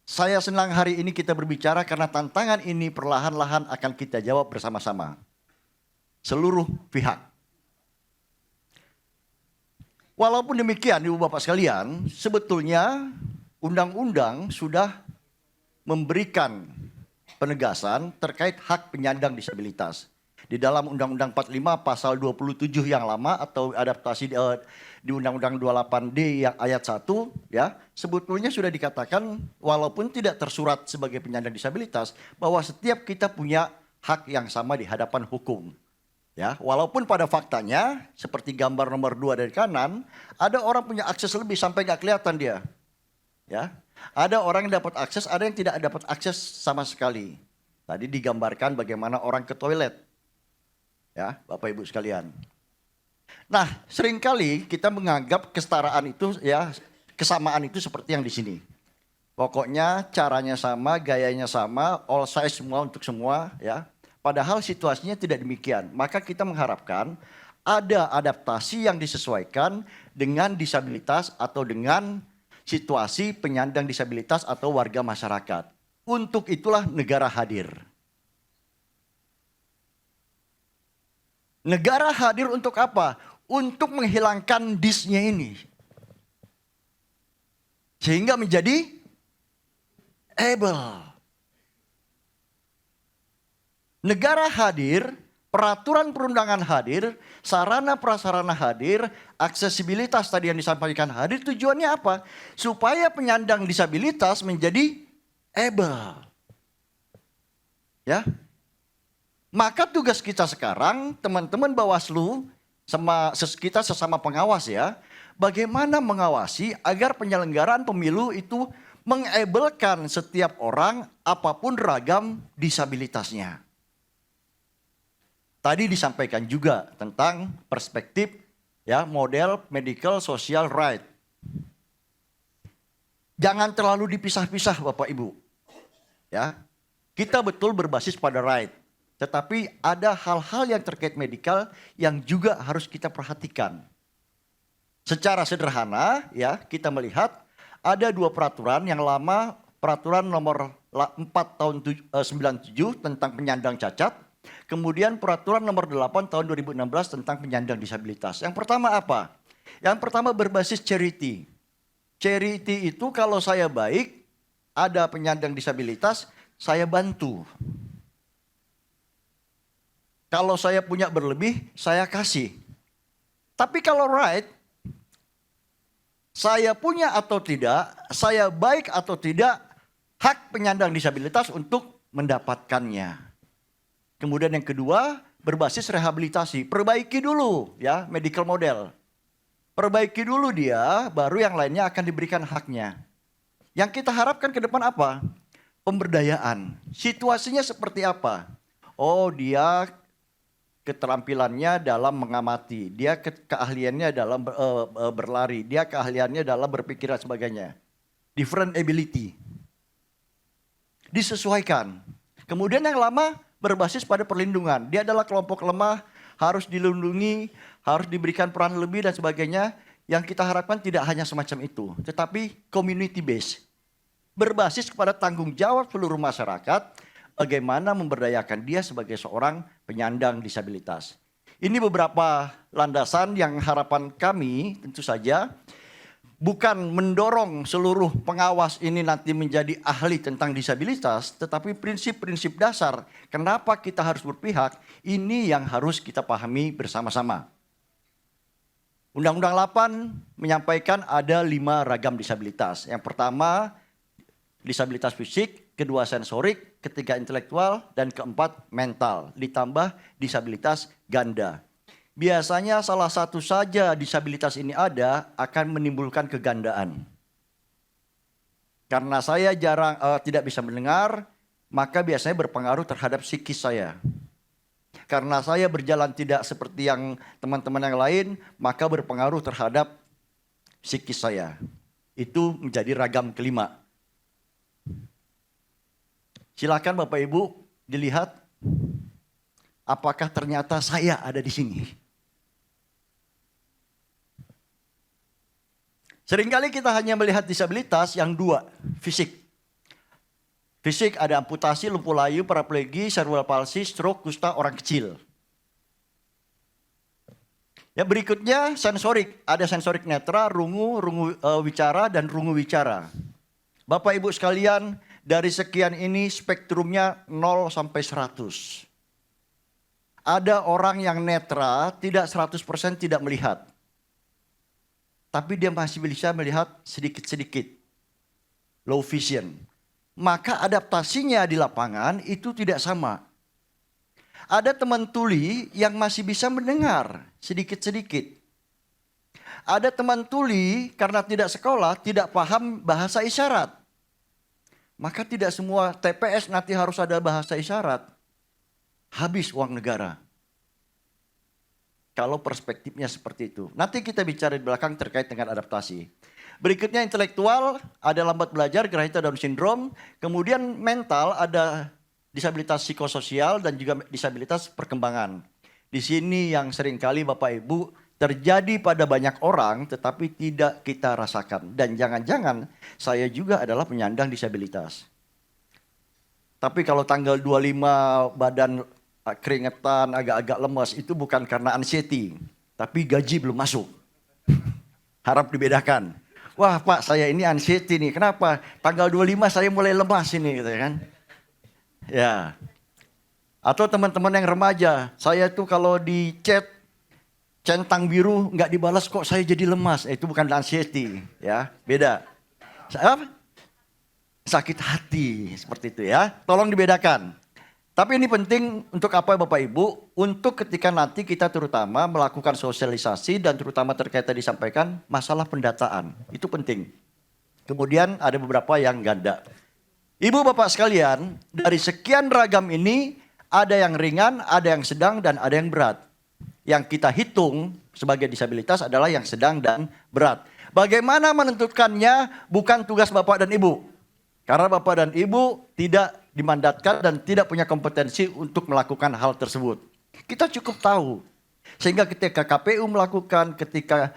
Saya senang hari ini kita berbicara karena tantangan ini perlahan-lahan akan kita jawab bersama-sama. Seluruh pihak. Walaupun demikian, Ibu Bapak sekalian, sebetulnya undang-undang sudah memberikan penegasan terkait hak penyandang disabilitas. Di dalam Undang-Undang 45 pasal 27 yang lama atau adaptasi di Undang-Undang 28D yang ayat 1 ya, sebetulnya sudah dikatakan walaupun tidak tersurat sebagai penyandang disabilitas bahwa setiap kita punya hak yang sama di hadapan hukum. Ya, walaupun pada faktanya seperti gambar nomor 2 dari kanan, ada orang punya akses lebih sampai nggak kelihatan dia. Ya, ada orang yang dapat akses, ada yang tidak dapat akses sama sekali. Tadi digambarkan bagaimana orang ke toilet. Ya, Bapak Ibu sekalian. Nah, seringkali kita menganggap kesetaraan itu ya, kesamaan itu seperti yang di sini. Pokoknya caranya sama, gayanya sama, all size semua untuk semua ya. Padahal situasinya tidak demikian. Maka kita mengharapkan ada adaptasi yang disesuaikan dengan disabilitas atau dengan situasi penyandang disabilitas atau warga masyarakat. Untuk itulah negara hadir. Negara hadir untuk apa? Untuk menghilangkan disnya ini. Sehingga menjadi able. Negara hadir, peraturan perundangan hadir, sarana prasarana hadir, aksesibilitas tadi yang disampaikan hadir. Tujuannya apa? Supaya penyandang disabilitas menjadi able. Ya. Maka tugas kita sekarang, teman-teman Bawaslu, kita sesama pengawas ya, bagaimana mengawasi agar penyelenggaraan pemilu itu mengablekan setiap orang apapun ragam disabilitasnya. Tadi disampaikan juga tentang perspektif ya model medical social right. Jangan terlalu dipisah-pisah Bapak Ibu. Ya. Kita betul berbasis pada right. Tetapi ada hal-hal yang terkait medikal yang juga harus kita perhatikan. Secara sederhana ya kita melihat ada 2 peraturan yang lama, peraturan nomor 4 tahun 97 tentang penyandang cacat, kemudian peraturan nomor 8 tahun 2016 tentang penyandang disabilitas. Yang pertama apa? Yang pertama berbasis charity. Charity itu kalau saya baik, ada penyandang disabilitas, saya bantu. Kalau saya punya berlebih, saya kasih. Tapi kalau right, saya punya atau tidak, saya baik atau tidak, hak penyandang disabilitas untuk mendapatkannya. Kemudian yang kedua, berbasis rehabilitasi. Perbaiki dulu ya medical model. Perbaiki dulu dia, baru yang lainnya akan diberikan haknya. Yang kita harapkan ke depan apa? Pemberdayaan. Situasinya seperti apa? Oh dia keterampilannya dalam mengamati, dia keahliannya dalam berlari, dia keahliannya dalam berpikir dan sebagainya. Different ability. Disesuaikan. Kemudian yang lama berbasis pada perlindungan. Dia adalah kelompok lemah, harus dilindungi, harus diberikan peran lebih dan sebagainya. Yang kita harapkan tidak hanya semacam itu, tetapi community based. Berbasis kepada tanggung jawab seluruh masyarakat, bagaimana memberdayakan dia sebagai seorang penyandang disabilitas. Ini beberapa landasan yang harapan kami tentu saja bukan mendorong seluruh pengawas ini nanti menjadi ahli tentang disabilitas, tetapi prinsip-prinsip dasar kenapa kita harus berpihak, ini yang harus kita pahami bersama-sama. Undang-Undang 8 menyampaikan ada 5 ragam disabilitas. Yang pertama, disabilitas fisik, kedua sensorik, ketiga intelektual, dan keempat mental. Ditambah disabilitas ganda. Biasanya salah satu saja disabilitas ini ada akan menimbulkan kegandaan. Karena saya tidak bisa mendengar, maka biasanya berpengaruh terhadap psikis saya. Karena saya berjalan tidak seperti yang teman-teman yang lain, maka berpengaruh terhadap psikis saya. Itu menjadi ragam kelima. Silakan Bapak Ibu dilihat apakah ternyata saya ada di sini. Seringkali kita hanya melihat disabilitas yang 2, fisik. Fisik ada amputasi, lumpuh layu, paraplegi, cerebral palsy, stroke, kusta orang kecil. Yang berikutnya sensorik, ada sensorik netra, rungu wicara, dan rungu wicara. Bapak Ibu sekalian, dari sekian ini spektrumnya 0 sampai 100. Ada orang yang netra tidak 100% tidak melihat. Tapi dia masih bisa melihat sedikit-sedikit. Low vision. Maka adaptasinya di lapangan itu tidak sama. Ada teman tuli yang masih bisa mendengar sedikit-sedikit. Ada teman tuli karena tidak sekolah, tidak paham bahasa isyarat. Maka tidak semua TPS nanti harus ada bahasa isyarat. Habis uang negara. Kalau perspektifnya seperti itu. Nanti kita bicara di belakang terkait dengan adaptasi. Berikutnya intelektual, ada lambat belajar, grahita Down syndrome. Kemudian mental, ada disabilitas psikososial dan juga disabilitas perkembangan. Di sini yang seringkali Bapak Ibu terjadi pada banyak orang tetapi tidak kita rasakan. Dan jangan-jangan saya juga adalah penyandang disabilitas. Tapi kalau tanggal 25 badan keringetan, agak-agak lemas, itu bukan karena anxiety, tapi gaji belum masuk. Harap dibedakan. Wah Pak, saya ini anxiety nih, kenapa? Tanggal 25 saya mulai lemas ini, gitu kan. Ya. Atau teman-teman yang remaja, saya tuh kalau di chat, centang biru nggak dibalas kok saya jadi lemas. Itu bukan anxiety, ya, beda. Sakit hati, seperti itu ya. Tolong dibedakan. Tapi ini penting untuk apa Bapak Ibu? Untuk ketika nanti kita terutama melakukan sosialisasi dan terutama terkait tadi disampaikan masalah pendataan. Itu penting. Kemudian ada beberapa yang ganda. Ibu Bapak sekalian, dari sekian ragam ini ada yang ringan, ada yang sedang, dan ada yang berat. Yang kita hitung sebagai disabilitas adalah yang sedang dan berat. Bagaimana menentukannya bukan tugas Bapak dan Ibu. Karena Bapak dan Ibu tidak dimandatkan dan tidak punya kompetensi untuk melakukan hal tersebut. Kita cukup tahu. Sehingga ketika KPU melakukan, ketika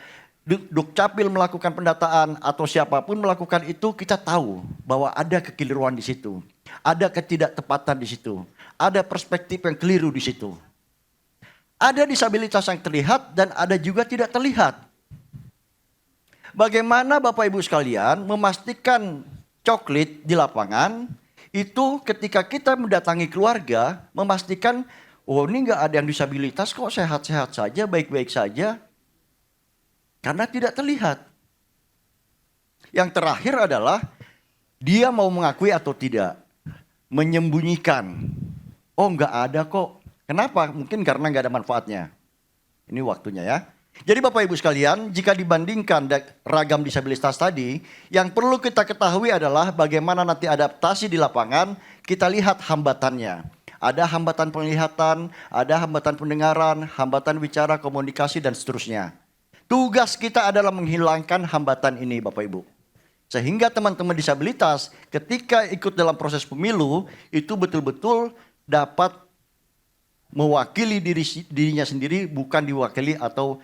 Dukcapil melakukan pendataan atau siapapun melakukan itu, kita tahu bahwa ada kekeliruan di situ. Ada ketidaktepatan di situ. Ada perspektif yang keliru di situ. Ada disabilitas yang terlihat dan ada juga tidak terlihat. Bagaimana Bapak Ibu sekalian memastikan coklit di lapangan itu ketika kita mendatangi keluarga, memastikan, oh ini nggak ada yang disabilitas kok, sehat-sehat saja, baik-baik saja. Karena tidak terlihat. Yang terakhir adalah, dia mau mengakui atau tidak. Menyembunyikan. Oh nggak ada kok. Kenapa? Mungkin karena nggak ada manfaatnya. Ini waktunya ya. Jadi Bapak Ibu sekalian, jika dibandingkan ragam disabilitas tadi, yang perlu kita ketahui adalah bagaimana nanti adaptasi di lapangan, kita lihat hambatannya. Ada hambatan penglihatan, ada hambatan pendengaran, hambatan bicara, komunikasi, dan seterusnya. Tugas kita adalah menghilangkan hambatan ini Bapak Ibu. Sehingga teman-teman disabilitas ketika ikut dalam proses pemilu, itu betul-betul dapat mewakili dirinya sendiri, bukan diwakili atau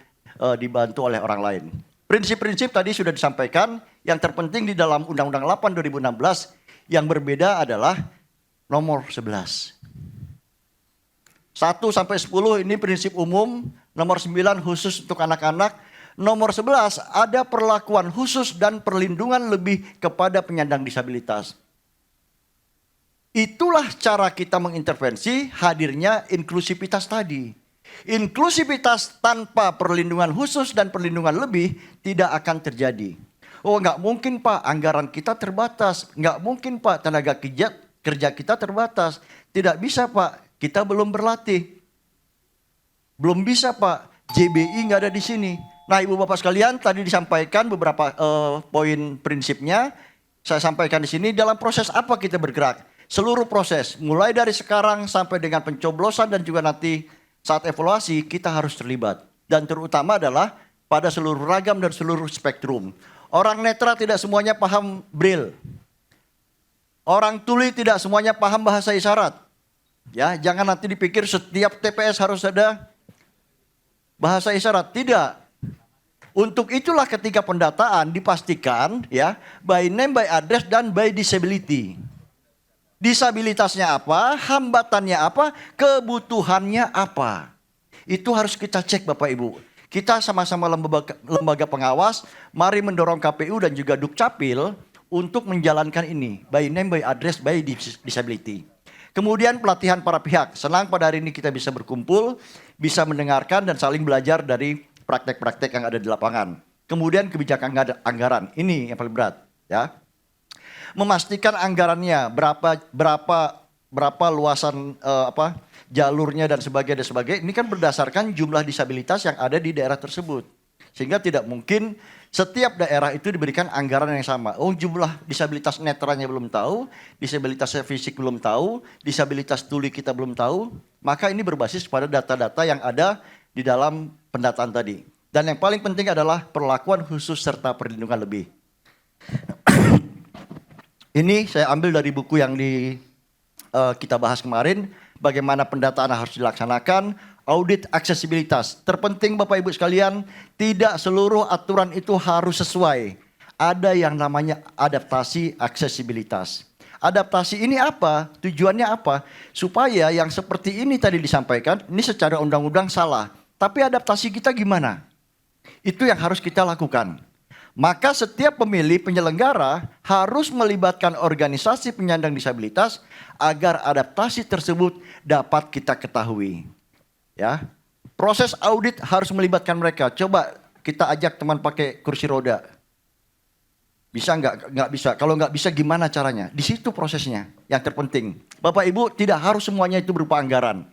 dibantu oleh orang lain. Prinsip-prinsip tadi sudah disampaikan. Yang terpenting di dalam Undang-Undang 8 2016 yang berbeda adalah nomor 11. 1 sampai 10 ini prinsip umum, nomor 9 khusus untuk anak-anak, Nomor 11, ada perlakuan khusus dan perlindungan lebih kepada penyandang disabilitas. Itulah cara kita mengintervensi hadirnya inklusivitas tadi. Inklusivitas tanpa perlindungan khusus dan perlindungan lebih tidak akan terjadi. Oh, nggak mungkin Pak, anggaran kita terbatas. Nggak mungkin Pak, tenaga kerja kita terbatas. Tidak bisa Pak, kita belum berlatih. Belum bisa Pak, JBI nggak ada di sini. Nah Ibu Bapak sekalian, tadi disampaikan beberapa poin prinsipnya. Saya sampaikan di sini dalam proses apa kita bergerak. Seluruh proses, mulai dari sekarang sampai dengan pencoblosan dan juga nanti saat evaluasi kita harus terlibat. Dan terutama adalah pada seluruh ragam dan seluruh spektrum. Orang netra tidak semuanya paham Braille. Orang tuli tidak semuanya paham bahasa isyarat. Ya, jangan nanti dipikir setiap TPS harus ada bahasa isyarat. Tidak. Untuk itulah ketika pendataan dipastikan ya by name, by address, dan by disability. Disabilitasnya apa, hambatannya apa, kebutuhannya apa. Itu harus kita cek Bapak Ibu. Kita sama-sama lembaga pengawas, mari mendorong KPU dan juga Dukcapil untuk menjalankan ini. By name, by address, by disability. Kemudian pelatihan para pihak. Senang pada hari ini kita bisa berkumpul, bisa mendengarkan dan saling belajar dari praktek-praktek yang ada di lapangan. Kemudian kebijakan anggaran. Ini yang paling berat, ya. Memastikan anggarannya berapa luasan jalurnya dan sebagainya. Ini kan berdasarkan jumlah disabilitas yang ada di daerah tersebut. Sehingga tidak mungkin setiap daerah itu diberikan anggaran yang sama. Oh, jumlah disabilitas netranya belum tahu, disabilitas fisik belum tahu, disabilitas tuli kita belum tahu. Maka ini berbasis pada data-data yang ada di dalam pendataan tadi. Dan yang paling penting adalah perlakuan khusus serta perlindungan lebih. Ini saya ambil dari buku yang kita bahas kemarin, bagaimana pendataan harus dilaksanakan, audit aksesibilitas. Terpenting Bapak Ibu sekalian, tidak seluruh aturan itu harus sesuai. Ada yang namanya adaptasi aksesibilitas. Adaptasi ini apa? Tujuannya apa? Supaya yang seperti ini tadi disampaikan, ini secara undang-undang salah. Tapi adaptasi kita gimana? Itu yang harus kita lakukan. Maka setiap pemilih penyelenggara harus melibatkan organisasi penyandang disabilitas agar adaptasi tersebut dapat kita ketahui. Ya, proses audit harus melibatkan mereka. Coba kita ajak teman pakai kursi roda. Bisa nggak? Nggak bisa. Kalau nggak bisa gimana caranya? Di situ prosesnya yang terpenting. Bapak Ibu, tidak harus semuanya itu berupa anggaran.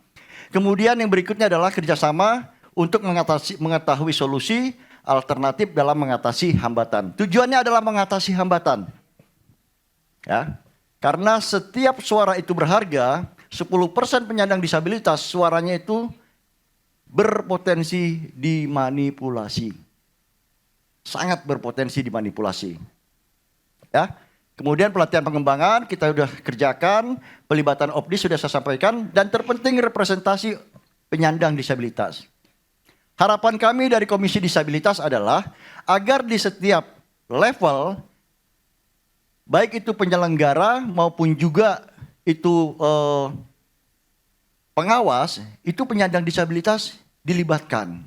Kemudian yang berikutnya adalah kerjasama untuk mengetahui solusi alternatif dalam mengatasi hambatan. Tujuannya adalah mengatasi hambatan. Ya. Karena setiap suara itu berharga, 10% penyandang disabilitas suaranya itu berpotensi dimanipulasi. Sangat berpotensi dimanipulasi. Ya. Kemudian pelatihan pengembangan kita sudah kerjakan, pelibatan OPDI sudah saya sampaikan, dan terpenting representasi penyandang disabilitas. Harapan kami dari Komisi Disabilitas adalah agar di setiap level, baik itu penyelenggara maupun juga itu pengawas, itu penyandang disabilitas dilibatkan.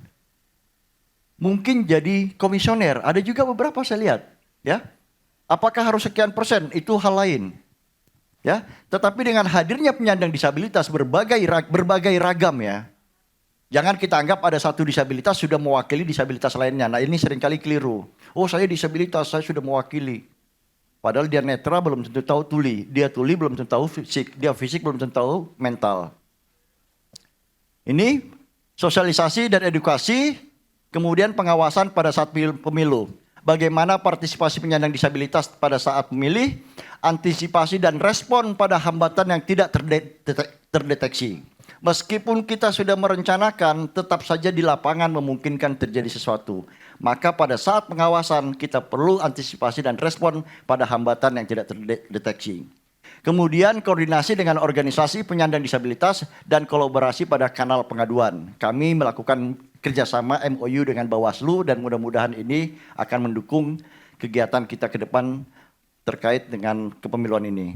Mungkin jadi komisioner, ada juga beberapa saya lihat, ya. Apakah harus sekian persen? Itu hal lain. Ya, tetapi dengan hadirnya penyandang disabilitas berbagai ragam ya. Jangan kita anggap ada satu disabilitas sudah mewakili disabilitas lainnya. Nah ini seringkali keliru. Oh saya disabilitas, saya sudah mewakili. Padahal dia netra belum tentu tahu tuli. Dia tuli belum tentu tahu fisik. Dia fisik belum tentu tahu mental. Ini sosialisasi dan edukasi. Kemudian pengawasan pada saat pemilu. Bagaimana partisipasi penyandang disabilitas pada saat memilih. Antisipasi dan respon pada hambatan yang tidak terdeteksi. Meskipun kita sudah merencanakan, tetap saja di lapangan memungkinkan terjadi sesuatu. Maka pada saat pengawasan kita perlu antisipasi dan respon pada hambatan yang tidak terdeteksi. Kemudian koordinasi dengan organisasi penyandang disabilitas dan kolaborasi pada kanal pengaduan. Kami melakukan kerjasama MOU dengan Bawaslu dan mudah-mudahan ini akan mendukung kegiatan kita ke depan terkait dengan kepemiluan ini.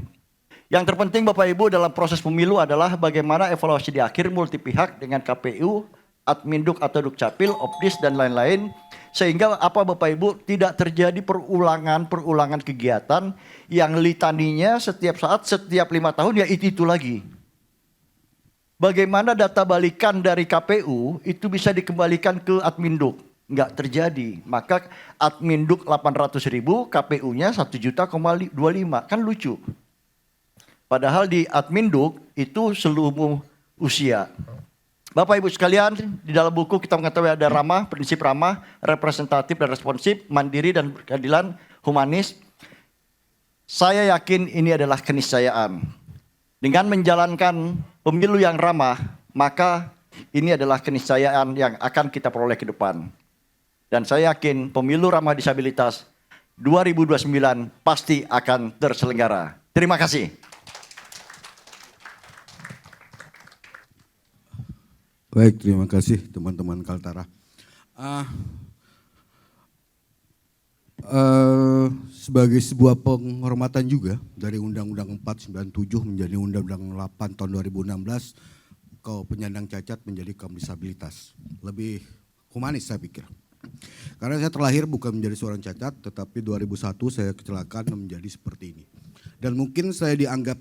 Yang terpenting Bapak Ibu dalam proses pemilu adalah bagaimana evaluasi di akhir multi pihak dengan KPU Adminduk atau Dukcapil, Opdis dan lain-lain. Sehingga apa Bapak Ibu tidak terjadi perulangan kegiatan yang litaninya setiap saat, setiap 5 tahun ya itu lagi. Bagaimana data balikan dari KPU itu bisa dikembalikan ke Adminduk? Enggak terjadi. Maka Adminduk 800.000, KPU-nya 1,25 juta. Kan lucu. Padahal di Adminduk itu seluruh usia. Bapak Ibu sekalian, di dalam buku kita mengetahui ada ramah, prinsip ramah, representatif dan responsif, mandiri dan berkeadilan, humanis. Saya yakin ini adalah keniscayaan. Dengan menjalankan pemilu yang ramah, maka ini adalah keniscayaan yang akan kita peroleh ke depan. Dan saya yakin pemilu ramah disabilitas 2029 pasti akan terselenggara. Terima kasih. Baik, terima kasih teman-teman Kaltara. Sebagai sebuah penghormatan juga dari Undang-Undang 497 menjadi Undang-Undang 8 tahun 2016, kaum penyandang cacat menjadi kaum disabilitas. Lebih humanis saya pikir. Karena saya terlahir bukan menjadi seorang cacat, tetapi 2001 saya kecelakaan menjadi seperti ini. Dan mungkin saya dianggap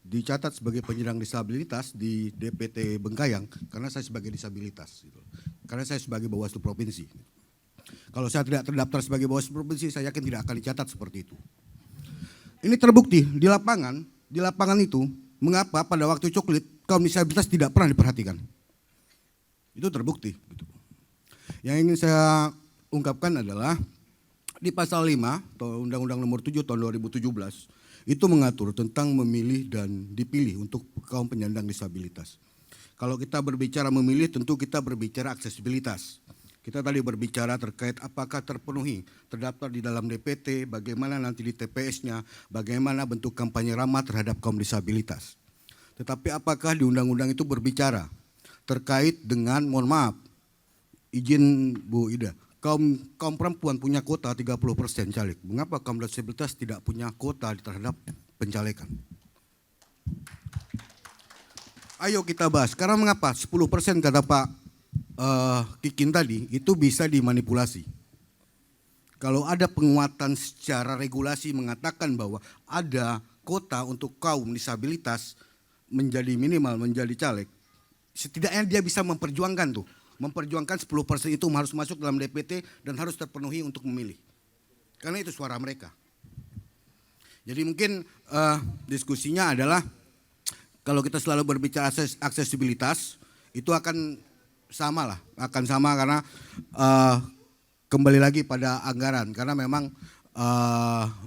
dicatat sebagai penyandang disabilitas di DPT Bengkayang karena saya sebagai disabilitas. Karena saya sebagai Bawaslu Provinsi. Kalau saya tidak terdaftar sebagai Bawaslu Provinsi, saya yakin tidak akan dicatat seperti itu. Ini terbukti di lapangan itu, mengapa pada waktu coklit kaum disabilitas tidak pernah diperhatikan. Itu terbukti. Yang ingin saya ungkapkan adalah di pasal 5 Undang-Undang nomor 7 tahun 2017 itu mengatur tentang memilih dan dipilih untuk kaum penyandang disabilitas. Kalau kita berbicara memilih tentu kita berbicara aksesibilitas. Kita tadi berbicara terkait apakah terpenuhi, terdaftar di dalam DPT, bagaimana nanti di TPS-nya, bagaimana bentuk kampanye ramah terhadap kaum disabilitas. Tetapi apakah di undang-undang itu berbicara terkait dengan, mohon maaf, izin Bu Ida, kaum perempuan punya kuota 30% caleg. Mengapa kaum disabilitas tidak punya kuota terhadap pencalekan? Ayo kita bahas. Karena mengapa 10% kata Pak Kikin tadi itu bisa dimanipulasi. Kalau ada penguatan secara regulasi mengatakan bahwa ada kuota untuk kaum disabilitas menjadi minimal, menjadi caleg, setidaknya dia bisa memperjuangkan tuh. Memperjuangkan 10% itu harus masuk dalam DPT dan harus terpenuhi untuk memilih. Karena itu suara mereka. Jadi mungkin diskusinya adalah kalau kita selalu berbicara aksesibilitas itu akan sama karena kembali lagi pada anggaran. Karena memang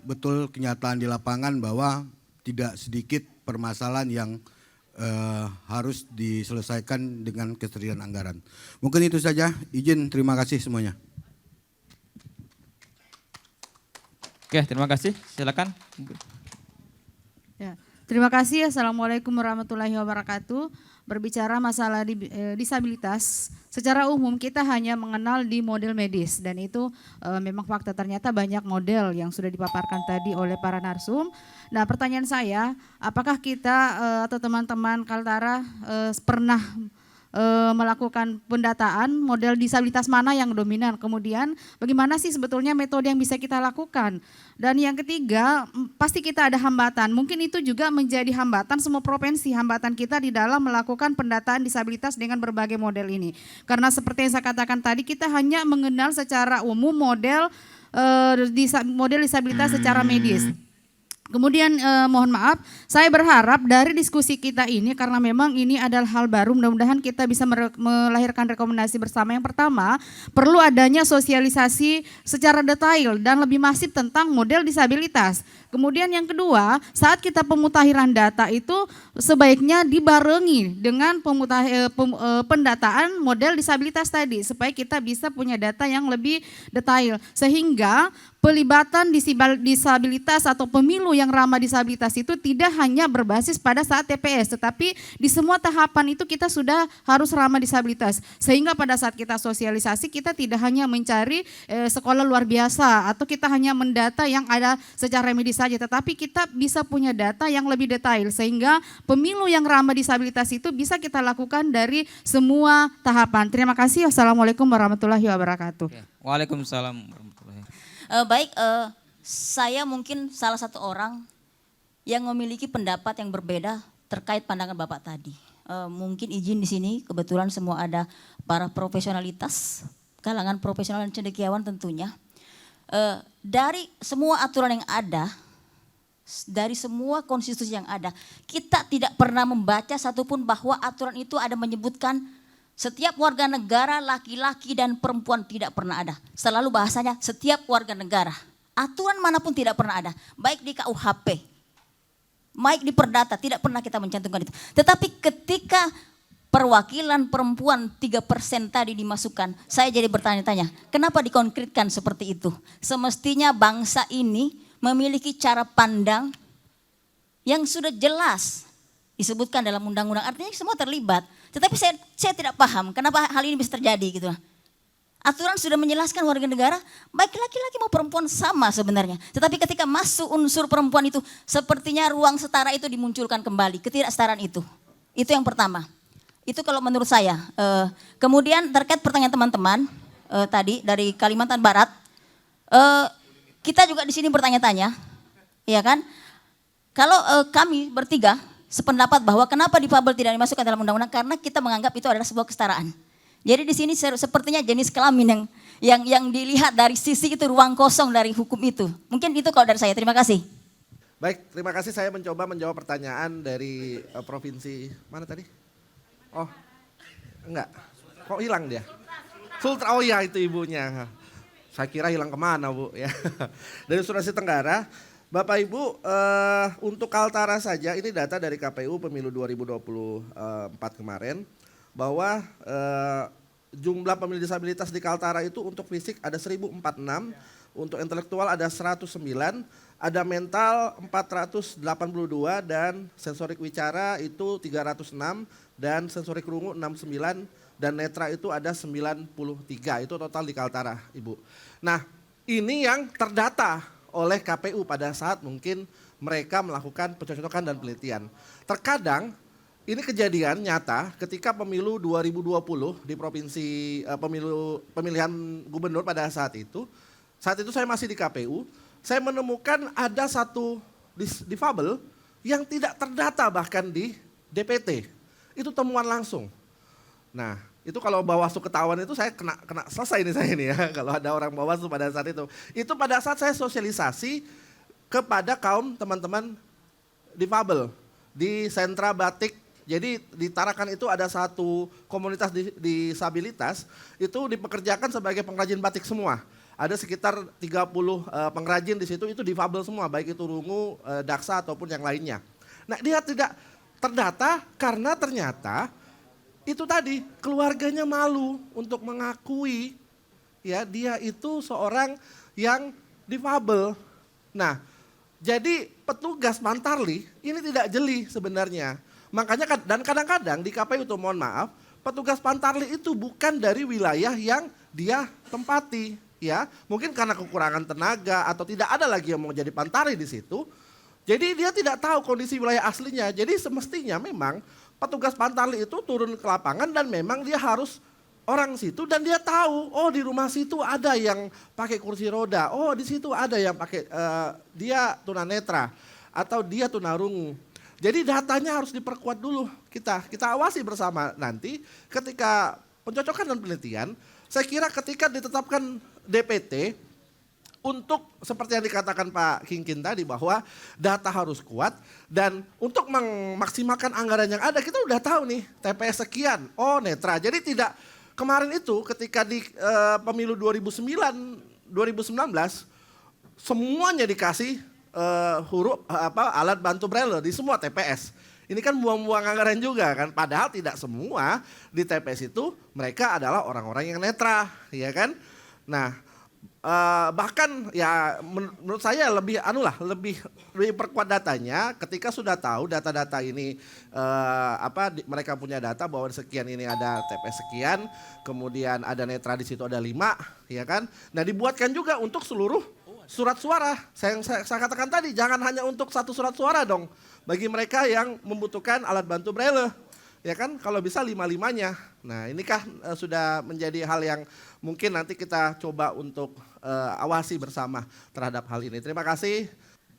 betul kenyataan di lapangan bahwa tidak sedikit permasalahan yang harus diselesaikan dengan ketersediaan anggaran. Mungkin itu saja, izin, terima kasih semuanya. Oke, terima kasih, silakan. Ya, terima kasih. Assalamualaikum warahmatullahi wabarakatuh. Berbicara masalah disabilitas, secara umum kita hanya mengenal di model medis dan itu memang fakta, ternyata banyak model yang sudah dipaparkan tadi oleh para narsum. Nah, pertanyaan saya, apakah kita atau teman-teman Kaltara pernah melakukan pendataan model disabilitas mana yang dominan, kemudian bagaimana sih sebetulnya metode yang bisa kita lakukan. Dan yang ketiga, pasti kita ada hambatan, mungkin itu juga menjadi hambatan semua provinsi, hambatan kita di dalam melakukan pendataan disabilitas dengan berbagai model ini. Karena seperti yang saya katakan tadi, kita hanya mengenal secara umum model disabilitas secara medis. Kemudian mohon maaf, saya berharap dari diskusi kita ini, karena memang ini adalah hal baru, mudah-mudahan kita bisa melahirkan rekomendasi bersama. Yang pertama, perlu adanya sosialisasi secara detail dan lebih masif tentang model disabilitas. Kemudian yang kedua, saat kita pemutahiran data itu sebaiknya dibarengi dengan pendataan model disabilitas tadi, supaya kita bisa punya data yang lebih detail. Sehingga pelibatan disabilitas atau pemilu yang ramah disabilitas itu tidak hanya berbasis pada saat TPS, tetapi di semua tahapan itu kita sudah harus ramah disabilitas. Sehingga pada saat kita sosialisasi kita tidak hanya mencari sekolah luar biasa atau kita hanya mendata yang ada secara medis saja, tetapi kita bisa punya data yang lebih detail sehingga pemilu yang ramah disabilitas itu bisa kita lakukan dari semua tahapan. Terima kasih. Wassalamualaikum warahmatullahi wabarakatuh. Waalaikumsalam warahmatullahi. Baik, saya mungkin salah satu orang yang memiliki pendapat yang berbeda terkait pandangan Bapak tadi. Mungkin izin di sini, kebetulan semua ada para profesionalitas, kalangan profesional dan cendekiawan tentunya. Dari semua aturan yang ada, dari semua konstitusi yang ada, kita tidak pernah membaca satupun bahwa aturan itu ada menyebutkan setiap warga negara laki-laki dan perempuan, tidak pernah ada. Selalu bahasanya setiap warga negara. Aturan manapun tidak pernah ada, baik di KUHP, baik di Perdata, tidak pernah kita mencantumkan itu. Tetapi ketika perwakilan perempuan 3% tadi dimasukkan, saya jadi bertanya-tanya, kenapa dikonkretkan seperti itu? Semestinya bangsa ini memiliki cara pandang yang sudah jelas disebutkan dalam undang-undang, artinya semua terlibat. Tetapi saya tidak paham kenapa hal ini bisa terjadi gitu. Aturan sudah menjelaskan warga negara, baik laki-laki mau perempuan sama sebenarnya. Tetapi ketika masuk unsur perempuan itu, sepertinya ruang setara itu dimunculkan kembali, ketidaksetaraan itu. Itu yang pertama. Itu kalau menurut saya. Kemudian terkait pertanyaan teman-teman tadi dari Kalimantan Barat, kita juga di sini bertanya-tanya, ya kan? Kalau kami bertiga sependapat bahwa kenapa difabel tidak dimasukkan dalam undang-undang, karena kita menganggap itu adalah sebuah kesetaraan. Jadi di sini sepertinya jenis kelamin yang dilihat dari sisi itu ruang kosong dari hukum itu. Mungkin itu kalau dari saya. Terima kasih. Baik, terima kasih. Saya mencoba menjawab pertanyaan dari provinsi mana tadi? Oh, enggak. Kok hilang dia? Sultra, oh ya itu ibunya. Saya kira hilang kemana Bu ya. Dari Sulawesi Tenggara. Bapak Ibu, untuk Kaltara saja ini data dari KPU pemilu 2024 kemarin bahwa jumlah pemilih disabilitas di Kaltara itu untuk fisik ada 1046, untuk intelektual ada 109, ada mental 482 dan sensorik wicara itu 306 dan sensorik rungu 69 dan netra itu ada 93. Itu total di Kaltara, Ibu. Nah, ini yang terdata oleh KPU pada saat mungkin mereka melakukan pencocokan dan penelitian. Terkadang ini kejadian nyata ketika pemilu 2020 di provinsi pemilihan gubernur pada saat itu saya masih di KPU, saya menemukan ada satu difabel yang tidak terdata bahkan di DPT. Itu temuan langsung. Nah, itu kalau Bawaslu ketahuan itu saya kena selesai ini ya. Kalau ada orang Bawaslu pada saat itu. Itu pada saat saya sosialisasi kepada kaum teman-teman difabel di sentra batik. Jadi di Tarakan itu ada satu komunitas disabilitas itu dipekerjakan sebagai pengrajin batik semua. Ada sekitar 30 pengrajin di situ itu difabel semua, baik itu rungu, daksa ataupun yang lainnya. Nah, dia tidak terdata karena ternyata itu tadi keluarganya malu untuk mengakui ya dia itu seorang yang difabel. Nah, jadi petugas Mantarli ini tidak jeli sebenarnya. Makanya dan kadang-kadang di KPU itu mohon maaf, petugas Pantarli itu bukan dari wilayah yang dia tempati ya. Mungkin karena kekurangan tenaga atau tidak ada lagi yang mau jadi Pantarli di situ. Jadi dia tidak tahu kondisi wilayah aslinya. Jadi semestinya memang petugas Pantarli itu turun ke lapangan dan memang dia harus orang situ dan dia tahu, oh di rumah situ ada yang pakai kursi roda, oh di situ ada yang pakai dia tunanetra atau dia tunarungu. Jadi datanya harus diperkuat dulu kita awasi bersama nanti ketika pencocokan dan penelitian. Saya kira ketika ditetapkan DPT untuk seperti yang dikatakan Pak Kingkin tadi bahwa data harus kuat dan untuk memaksimalkan anggaran yang ada kita udah tahu nih TPS sekian, oh netra. Jadi tidak kemarin itu ketika di pemilu 2019 semuanya dikasih alat bantu braille di semua TPS. Ini kan buang-buang anggaran juga kan, padahal tidak semua di TPS itu mereka adalah orang-orang yang netra, ya kan? Nah, bahkan ya menurut saya lebih lebih perkuat datanya ketika sudah tahu data-data ini mereka punya data bahwa sekian ini ada TPS sekian, kemudian ada netra di situ ada 5, ya kan? Nah, dibuatkan juga untuk seluruh surat suara. Saya katakan tadi jangan hanya untuk satu surat suara dong. Bagi mereka yang membutuhkan alat bantu braille. Ya kan, kalau bisa 5-5-nya. Nah, inikah sudah menjadi hal yang mungkin nanti kita coba untuk awasi bersama terhadap hal ini. Terima kasih.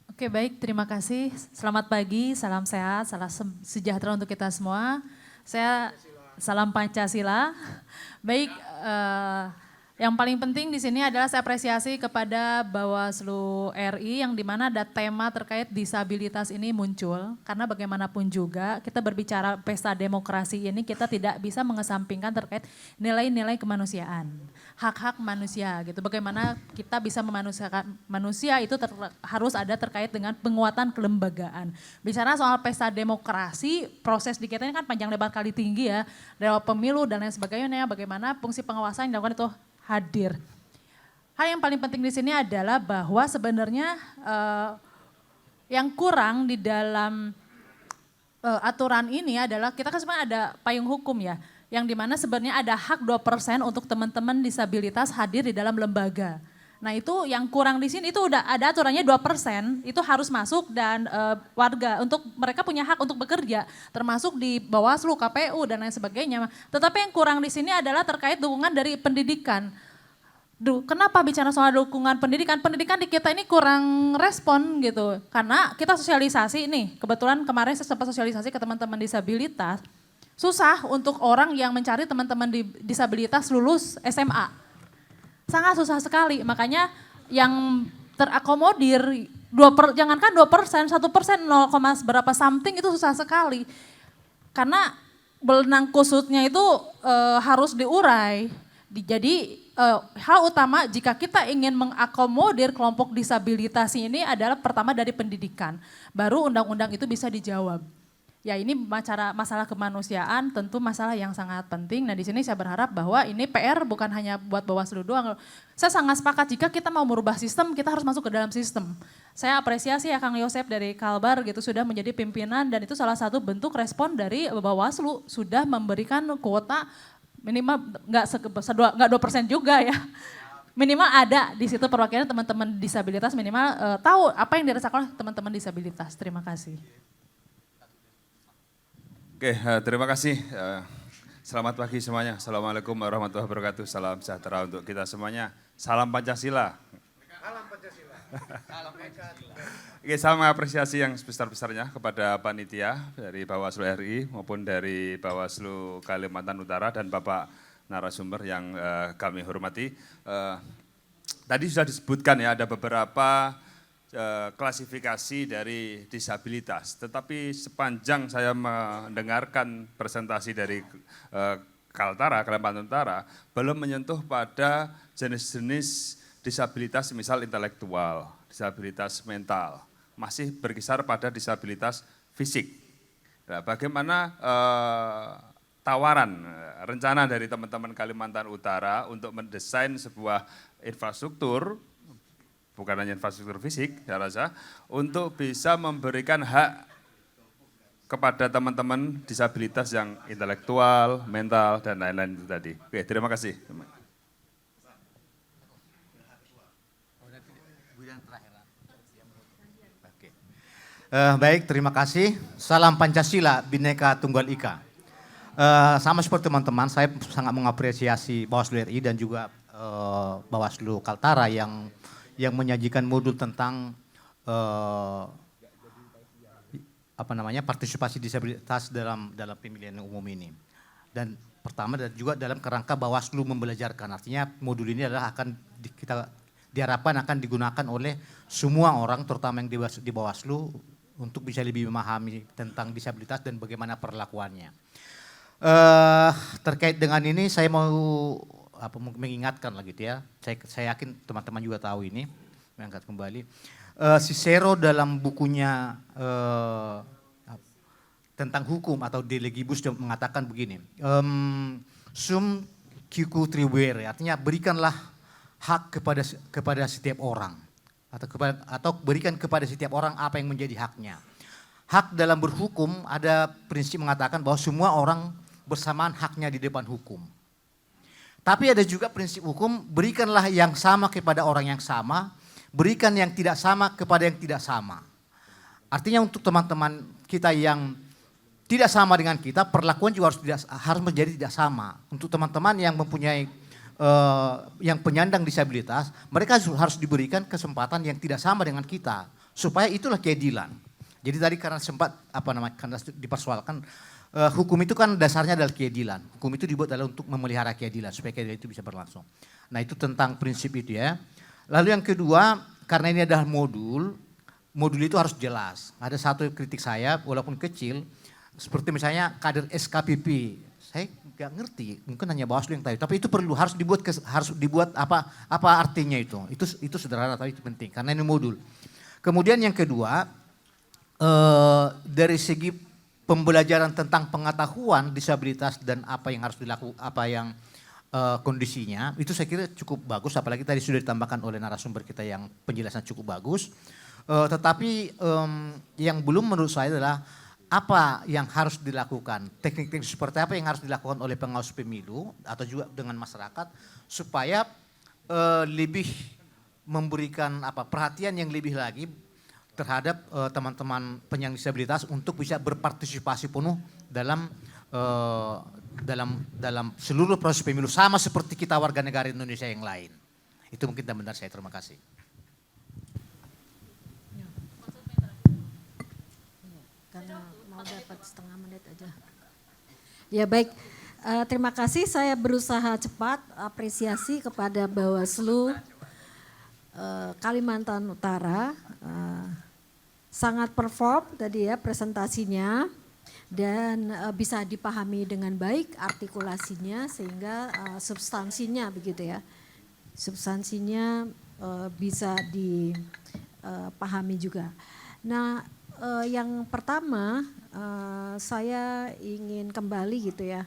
Oke, baik, terima kasih. Selamat pagi, salam sehat, salam sejahtera untuk kita semua. Saya salam Pancasila. Baik, yang paling penting di sini adalah saya apresiasi kepada Bawaslu RI yang dimana ada tema terkait disabilitas ini muncul. Karena bagaimanapun juga kita berbicara pesta demokrasi ini kita tidak bisa mengesampingkan terkait nilai-nilai kemanusiaan. Hak-hak manusia gitu. Bagaimana kita bisa memanusiakan manusia itu harus ada terkait dengan penguatan kelembagaan. Bicara soal pesta demokrasi, proses di kita ini kan panjang lebar kali tinggi ya. Lewat pemilu dan lain sebagainya, bagaimana fungsi pengawasan yang dilakukan itu hadir. Hal yang paling penting di sini adalah bahwa sebenarnya yang kurang di dalam aturan ini adalah kita kan sebenarnya ada payung hukum ya, yang dimana sebenarnya ada hak 2% untuk teman-teman disabilitas hadir di dalam lembaga. Nah itu yang kurang di sini itu udah ada aturannya 2% itu harus masuk dan warga untuk mereka punya hak untuk bekerja termasuk di Bawaslu, KPU dan lain sebagainya. Tetapi yang kurang di sini adalah terkait dukungan dari pendidikan. Kenapa bicara soal dukungan pendidikan? Pendidikan di kita ini kurang respon gitu. Karena kita sosialisasi nih, kebetulan kemarin saya sempat sosialisasi ke teman-teman disabilitas. Susah untuk orang yang mencari teman-teman disabilitas lulus SMA. Sangat susah sekali, makanya yang terakomodir jangankan 2%, 1%, 0, berapa something itu susah sekali. Karena benang kusutnya itu harus diurai. Jadi hal utama jika kita ingin mengakomodir kelompok disabilitas ini adalah pertama dari pendidikan. Baru undang-undang itu bisa dijawab. Ya ini masalah kemanusiaan tentu masalah yang sangat penting. Nah di sini saya berharap bahwa ini PR bukan hanya buat Bawaslu doang. Saya sangat sepakat jika kita mau merubah sistem kita harus masuk ke dalam sistem. Saya apresiasi ya Kang Yosep dari Kalbar gitu sudah menjadi pimpinan dan itu salah satu bentuk respon dari Bawaslu sudah memberikan kuota minimal nggak 2% juga ya. Minimal ada di situ perwakilan teman-teman disabilitas minimal tahu apa yang dirasakan oleh teman-teman disabilitas. Terima kasih. Oke, terima kasih. Selamat pagi semuanya. Assalamualaikum warahmatullahi wabarakatuh. Salam sejahtera untuk kita semuanya. Salam Pancasila. Salam Pancasila. Salam Pancasila. Oke, saya mengapresiasi yang sebesar-besarnya kepada panitia dari Bawaslu RI maupun dari Bawaslu Kalimantan Utara dan Bapak narasumber yang kami hormati. Tadi sudah disebutkan ya ada beberapa klasifikasi dari disabilitas. Tetapi sepanjang saya mendengarkan presentasi dari Kaltara, Kalimantan Utara, belum menyentuh pada jenis-jenis disabilitas misal intelektual, disabilitas mental, masih berkisar pada disabilitas fisik. Nah, bagaimana tawaran, rencana dari teman-teman Kalimantan Utara untuk mendesain sebuah infrastruktur, bukan hanya infrastruktur fisik, saya rasa, untuk bisa memberikan hak kepada teman-teman disabilitas yang intelektual, mental, dan lain-lain itu tadi. Oke, terima kasih. Baik, terima kasih. Salam Pancasila, Bhinneka Tunggal Ika. Sama seperti teman-teman, saya sangat mengapresiasi Bawaslu RI dan juga Bawaslu Kaltara yang menyajikan modul tentang partisipasi disabilitas dalam pemilihan umum ini. Dan pertama dan juga dalam kerangka Bawaslu membelajarkan. Artinya modul ini adalah kita diharapkan akan digunakan oleh semua orang terutama yang di Bawaslu untuk bisa lebih memahami tentang disabilitas dan bagaimana perlakuannya. Terkait dengan ini saya mau mengingatkan lah gitu ya. Saya yakin teman-teman juga tahu ini, mengangkat kembali. Cicero dalam bukunya tentang hukum atau De Legibus mengatakan begini, sum quicu tribuere, artinya berikanlah hak kepada setiap orang atau berikan kepada setiap orang apa yang menjadi haknya. Hak dalam berhukum ada prinsip mengatakan bahwa semua orang bersamaan haknya di depan hukum. Tapi ada juga prinsip hukum, berikanlah yang sama kepada orang yang sama, berikan yang tidak sama kepada yang tidak sama. Artinya untuk teman-teman kita yang tidak sama dengan kita, perlakuan juga harus menjadi tidak sama. Untuk teman-teman yang mempunyai yang penyandang disabilitas, mereka harus diberikan kesempatan yang tidak sama dengan kita, supaya itulah keadilan. Jadi tadi karena sempat karena dipersoalkan, hukum itu kan dasarnya adalah keadilan. Hukum itu dibuat adalah untuk memelihara keadilan supaya keadilan itu bisa berlangsung. Nah itu tentang prinsip itu ya. Lalu yang kedua, karena ini adalah modul itu harus jelas. Ada satu kritik saya walaupun kecil, seperti misalnya kader SKPP. Saya nggak ngerti, mungkin hanya Bawaslu yang tahu. Tapi itu harus dibuat apa artinya itu. Itu sederhana tapi itu penting karena ini modul. Kemudian yang kedua, dari segi pembelajaran tentang pengetahuan disabilitas dan apa yang harus dilakukan, kondisinya, itu saya kira cukup bagus. Apalagi tadi sudah ditambahkan oleh narasumber kita yang penjelasan cukup bagus. Tetapi yang belum menurut saya adalah apa yang harus dilakukan, teknik-teknik seperti apa yang harus dilakukan oleh pengawas pemilu atau juga dengan masyarakat supaya lebih memberikan perhatian yang lebih lagi terhadap teman-teman penyandang disabilitas untuk bisa berpartisipasi penuh dalam seluruh proses pemilu sama seperti kita warga negara Indonesia yang lain. Itu mungkin benar saya. Terima kasih. Karena mau dapat setengah menit aja. Ya baik, terima kasih. Saya berusaha cepat, apresiasi kepada Bawaslu Kalimantan Utara. Sangat perform tadi ya presentasinya dan bisa dipahami dengan baik artikulasinya sehingga substansinya begitu ya. Substansinya bisa dipahami juga. Nah, yang pertama saya ingin kembali gitu ya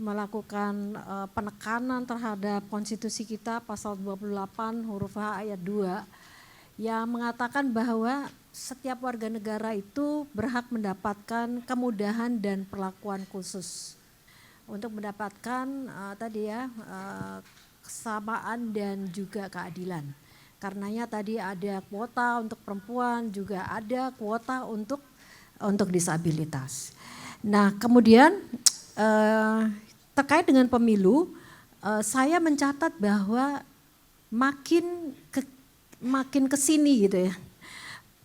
melakukan penekanan terhadap konstitusi kita pasal 28 huruf H ayat 2 yang mengatakan bahwa setiap warga negara itu berhak mendapatkan kemudahan dan perlakuan khusus untuk mendapatkan tadi ya kesamaan dan juga keadilan. Karenanya tadi ada kuota untuk perempuan, juga ada kuota untuk disabilitas. Nah, kemudian terkait dengan pemilu, saya mencatat bahwa makin ke sini gitu ya.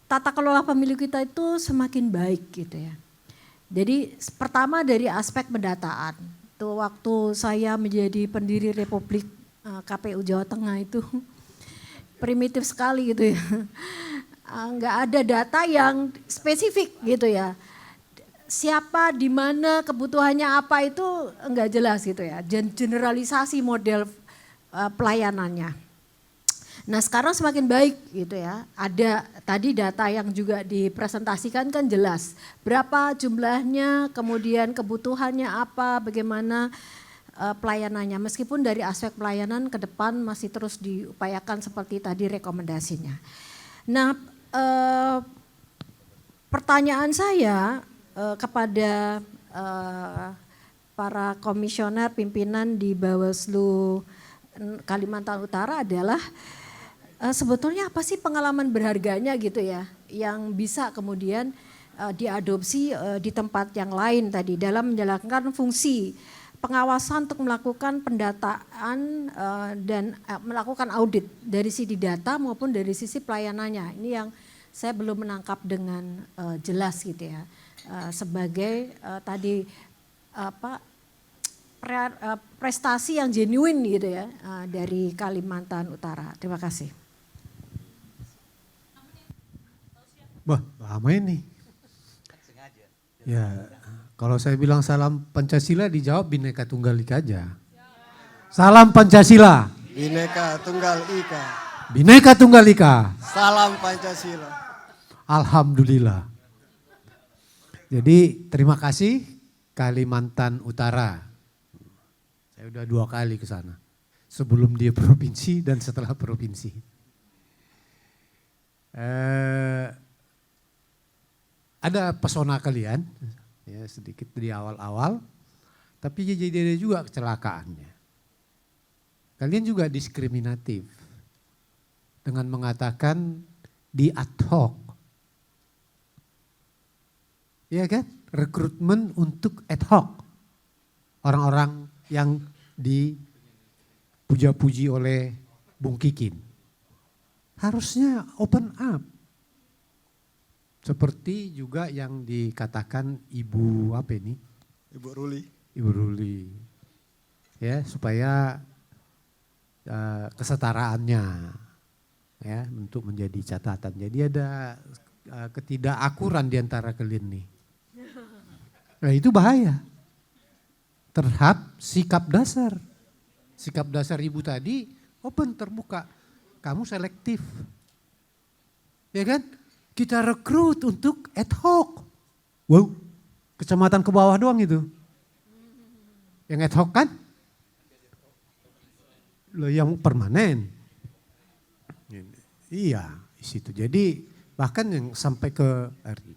Tata kelola pemilu kita itu semakin baik gitu ya. Jadi pertama dari aspek pendataan. Tuh waktu saya menjadi pendiri Republik KPU Jawa Tengah itu primitif sekali gitu ya. Enggak ada data yang spesifik gitu ya. Siapa di mana kebutuhannya apa itu enggak jelas gitu ya. Generalisasi model pelayanannya. Nah sekarang semakin baik gitu ya, ada tadi data yang juga dipresentasikan kan jelas. Berapa jumlahnya, kemudian kebutuhannya apa, bagaimana pelayanannya. Meskipun dari aspek pelayanan ke depan masih terus diupayakan seperti tadi rekomendasinya. Nah pertanyaan saya kepada para komisioner pimpinan di Bawaslu Kalimantan Utara adalah sebetulnya apa sih pengalaman berharganya gitu ya yang bisa kemudian diadopsi di tempat yang lain tadi dalam menjalankan fungsi pengawasan untuk melakukan pendataan dan melakukan audit dari sisi data maupun dari sisi pelayanannya. Ini yang saya belum menangkap dengan jelas gitu ya sebagai tadi prestasi yang genuine gitu ya dari Kalimantan Utara. Terima kasih. Wah, lama ini. Ya, kalau saya bilang salam Pancasila dijawab Bhinneka Tunggal Ika aja. Salam Pancasila. Bhinneka Tunggal Ika. Bhinneka Tunggal Ika. Salam Pancasila. Alhamdulillah. Jadi terima kasih Kalimantan Utara. Saya udah 2 kali ke sana. sebelum dia provinsi dan setelah provinsi. Ada pesona kalian, ya sedikit di awal-awal, tapi jadi ada juga kecelakaannya. Kalian juga diskriminatif dengan mengatakan di ad hoc. Iya kan? Rekrutmen untuk ad hoc. Orang-orang yang dipuja-puji oleh Bung Kikin. Harusnya open up. Seperti juga yang dikatakan Ibu apa ini? Ibu Ruli. Ibu Ruli. Ya, supaya kesetaraannya ya untuk menjadi catatan. Jadi ada ketidakakuran di antara kalian nih. Nah, itu bahaya. Terhadap sikap dasar. Sikap dasar Ibu tadi open, terbuka. Kamu selektif. Ya kan? Kita rekrut untuk ad hoc. Wow, kecamatan ke bawah doang itu. Yang ad hoc kan? Loh, yang permanen. Iya, di situ. Jadi bahkan yang sampai ke RI.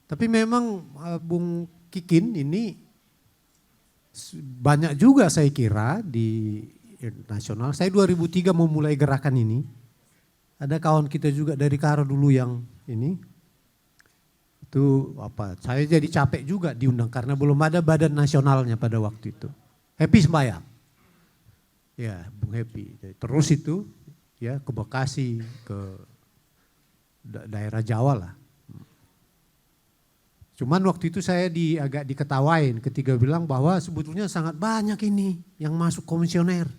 Tapi memang Bung Kikin ini banyak juga saya kira di nasional. Saya 2003 mau mulai gerakan ini. Ada kawan kita juga dari Karo dulu yang ini. Itu apa? Saya jadi capek juga diundang karena belum ada badan nasionalnya pada waktu itu. Happy sembahyang. Ya, Bung Happy. Terus itu ya ke Bekasi, ke daerah Jawa lah. Cuman waktu itu saya agak diketawain ketika bilang bahwa sebetulnya sangat banyak ini yang masuk komisioner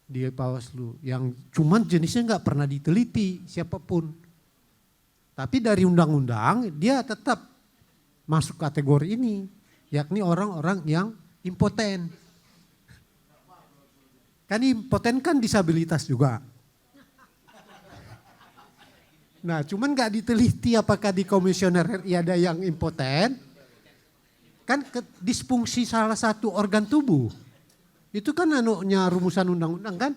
di Bawaslu. Yang cuman jenisnya nggak pernah diteliti siapapun. Tapi dari undang-undang dia tetap masuk kategori ini. Yakni orang-orang yang impoten. Kan impoten kan disabilitas juga. Nah, cuman nggak diteliti apakah di komisioner RI ada yang impoten. Kan disfungsi salah satu organ tubuh. Itu kan anunya rumusan undang-undang kan.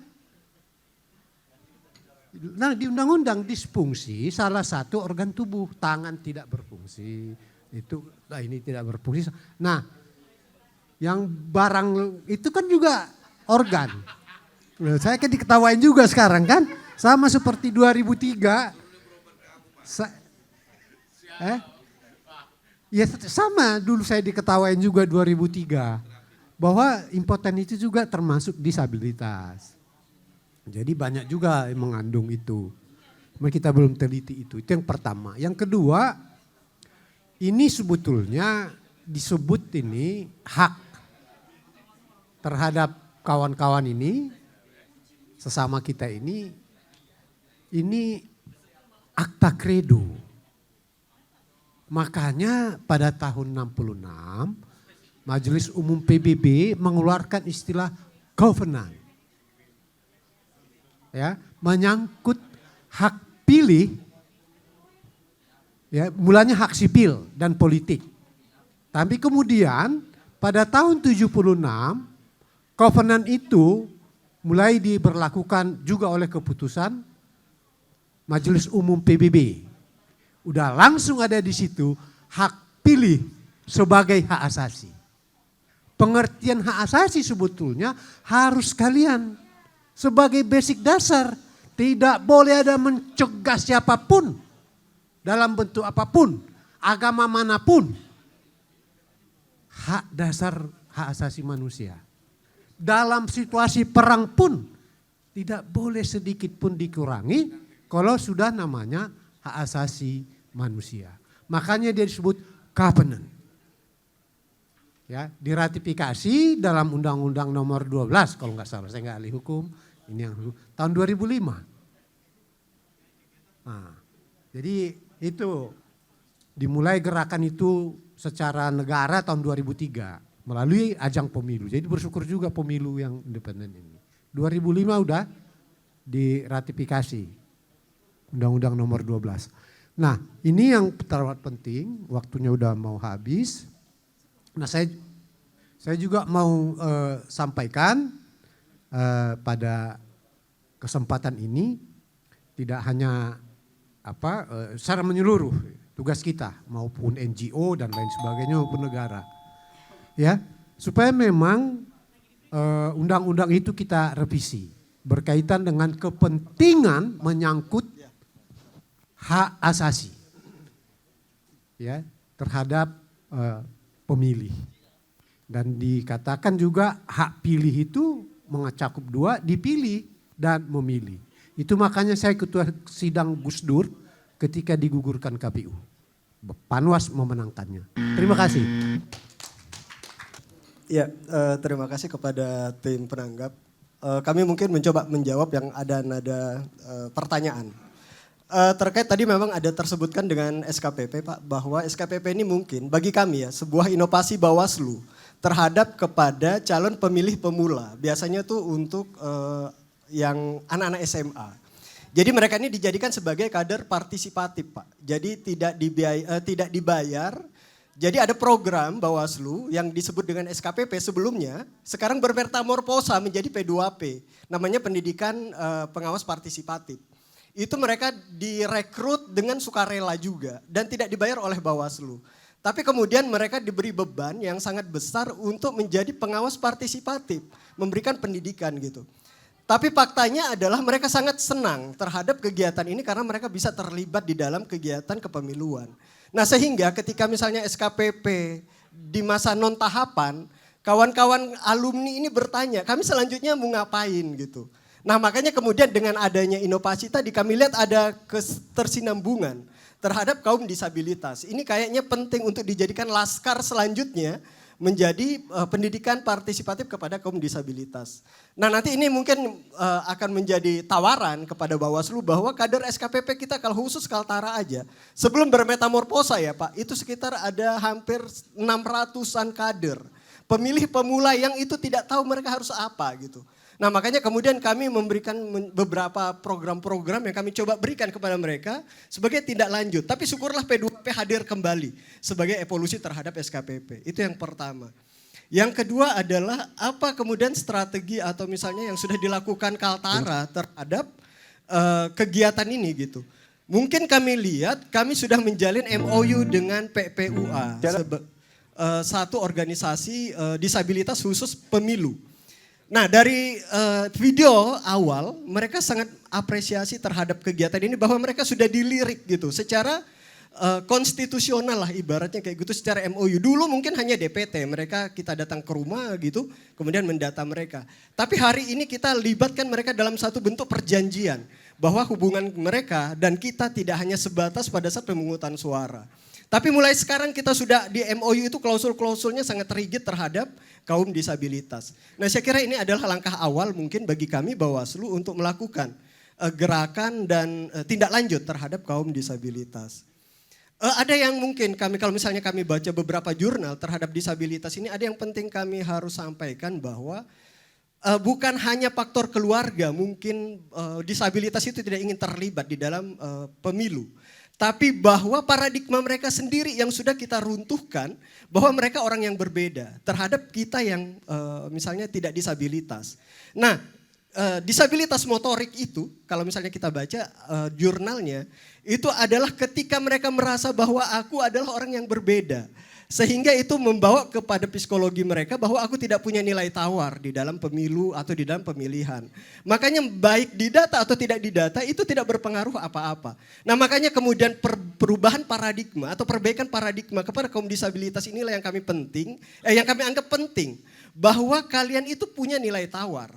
Nah, di undang-undang disfungsi salah satu organ tubuh. Tangan tidak berfungsi. Ini tidak berfungsi. Nah, yang barang itu kan juga organ. Saya kan diketawain juga sekarang kan. Sama seperti 2003. Ya sama dulu saya diketawain juga 2003. Bahwa impoten itu juga termasuk disabilitas. Jadi banyak juga yang mengandung itu. Cuma kita belum teliti itu. Itu yang pertama. Yang kedua, ini sebetulnya disebut ini hak terhadap kawan-kawan ini, sesama kita ini akta kredo. Makanya pada tahun 66 Majelis Umum PBB mengeluarkan istilah covenant. Ya, menyangkut hak pilih, ya, mulanya hak sipil dan politik. Tapi kemudian pada tahun 76 covenant itu mulai diberlakukan juga oleh keputusan Majelis Umum PBB. Udah langsung ada di situ hak pilih sebagai hak asasi. Pengertian hak asasi sebetulnya harus kalian sebagai basic dasar. Tidak boleh ada mencegah siapapun dalam bentuk apapun, agama manapun. Hak dasar hak asasi manusia. Dalam situasi perang pun tidak boleh sedikit pun dikurangi kalau sudah namanya hak asasi manusia. Makanya dia disebut covenant. Ya, diratifikasi dalam Undang-Undang Nomor 12 kalau nggak salah, saya nggak ahli hukum. Ini yang tahun 2005. Nah, jadi itu dimulai gerakan itu secara negara tahun 2003 melalui ajang pemilu. Jadi bersyukur juga pemilu yang independen ini. 2005 udah diratifikasi Undang-Undang Nomor 12. Nah, ini yang terlalu penting, waktunya udah mau habis. Nah, saya juga mau sampaikan pada kesempatan ini tidak hanya secara menyeluruh tugas kita maupun NGO dan lain sebagainya maupun negara. Ya, supaya memang undang-undang itu kita revisi berkaitan dengan kepentingan menyangkut hak asasi ya terhadap pemilih. Dan dikatakan juga hak pilih itu mencakup dua, dipilih dan memilih. Itu makanya saya ketua sidang Gus Dur ketika digugurkan KPU. Panwas memenangkannya. Terima kasih. Ya, terima kasih kepada tim penanggap. Kami mungkin mencoba menjawab yang ada nada pertanyaan. Terkait tadi memang ada tersebutkan dengan SKPP Pak, bahwa SKPP ini mungkin bagi kami ya sebuah inovasi Bawaslu terhadap kepada calon pemilih pemula. Biasanya tuh untuk yang anak-anak SMA. Jadi mereka ini dijadikan sebagai kader partisipatif Pak. Jadi tidak dibayar. Jadi ada program Bawaslu yang disebut dengan SKPP sebelumnya, sekarang bermetamorfosa menjadi P2P, namanya Pendidikan Pengawas Partisipatif. Itu mereka direkrut dengan sukarela juga dan tidak dibayar oleh Bawaslu. Tapi kemudian mereka diberi beban yang sangat besar untuk menjadi pengawas partisipatif, memberikan pendidikan gitu. Tapi faktanya adalah mereka sangat senang terhadap kegiatan ini karena mereka bisa terlibat di dalam kegiatan kepemiluan. Nah sehingga ketika misalnya SKPP di masa non tahapan, kawan-kawan alumni ini bertanya, kami selanjutnya mau ngapain gitu. Nah makanya kemudian dengan adanya inovasi tadi kami lihat ada ketersinambungan terhadap kaum disabilitas. Ini kayaknya penting untuk dijadikan laskar selanjutnya menjadi pendidikan partisipatif kepada kaum disabilitas. Nah nanti ini mungkin akan menjadi tawaran kepada Bawaslu bahwa kader SKPP kita kalau khusus Kaltara aja sebelum bermetamorfosa ya Pak, itu sekitar ada hampir 600-an kader. Pemilih pemula yang itu tidak tahu mereka harus apa gitu. Nah makanya kemudian kami memberikan beberapa program-program yang kami coba berikan kepada mereka sebagai tindak lanjut. Tapi syukurlah P2P hadir kembali sebagai evolusi terhadap SKPP. Itu yang pertama. Yang kedua adalah apa kemudian strategi atau misalnya yang sudah dilakukan Kaltara terhadap kegiatan ini gitu. Mungkin kami lihat kami sudah menjalin MOU dengan PPUA. Satu organisasi disabilitas khusus pemilu. Nah dari video awal mereka sangat apresiasi terhadap kegiatan ini bahwa mereka sudah dilirik gitu secara konstitusional lah ibaratnya kayak gitu secara MOU. Dulu mungkin hanya DPT, mereka kita datang ke rumah gitu kemudian mendata mereka. Tapi hari ini kita libatkan mereka dalam satu bentuk perjanjian bahwa hubungan mereka dan kita tidak hanya sebatas pada saat pemungutan suara. Tapi mulai sekarang kita sudah di MOU itu klausul-klausulnya sangat rigid terhadap kaum disabilitas. Nah saya kira ini adalah langkah awal mungkin bagi kami Bawaslu untuk melakukan gerakan dan tindak lanjut terhadap kaum disabilitas. Ada yang mungkin kami kalau misalnya kami baca beberapa jurnal terhadap disabilitas ini ada yang penting kami harus sampaikan bahwa bukan hanya faktor keluarga mungkin disabilitas itu tidak ingin terlibat di dalam pemilu. Tapi bahwa paradigma mereka sendiri yang sudah kita runtuhkan bahwa mereka orang yang berbeda terhadap kita yang misalnya tidak disabilitas. Nah disabilitas motorik itu kalau misalnya kita baca jurnalnya itu adalah ketika mereka merasa bahwa aku adalah orang yang berbeda. Sehingga itu membawa kepada psikologi mereka bahwa aku tidak punya nilai tawar di dalam pemilu atau di dalam pemilihan. Makanya baik didata atau tidak didata itu tidak berpengaruh apa-apa. Nah makanya kemudian perubahan paradigma atau perbaikan paradigma kepada kaum disabilitas inilah yang kami anggap penting. Bahwa kalian itu punya nilai tawar.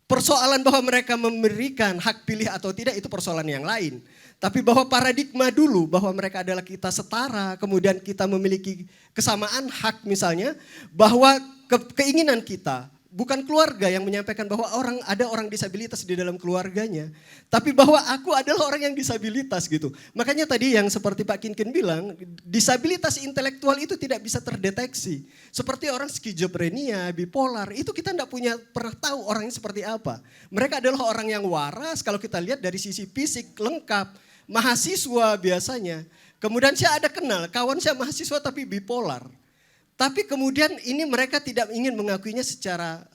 Persoalan bahwa mereka memberikan hak pilih atau tidak itu persoalan yang lain. Tapi bahwa paradigma dulu bahwa mereka adalah kita setara, kemudian kita memiliki kesamaan hak misalnya, bahwa keinginan kita bukan keluarga yang menyampaikan bahwa ada orang disabilitas di dalam keluarganya, tapi bahwa aku adalah orang yang disabilitas gitu. Makanya tadi yang seperti Pak Kinkin bilang, disabilitas intelektual itu tidak bisa terdeteksi. Seperti orang skizofrenia, bipolar, itu kita tidak pernah tahu orangnya seperti apa. Mereka adalah orang yang waras kalau kita lihat dari sisi fisik lengkap. Mahasiswa biasanya. Kemudian saya ada kenal, kawan saya mahasiswa tapi bipolar. Tapi kemudian ini mereka tidak ingin mengakuinya secara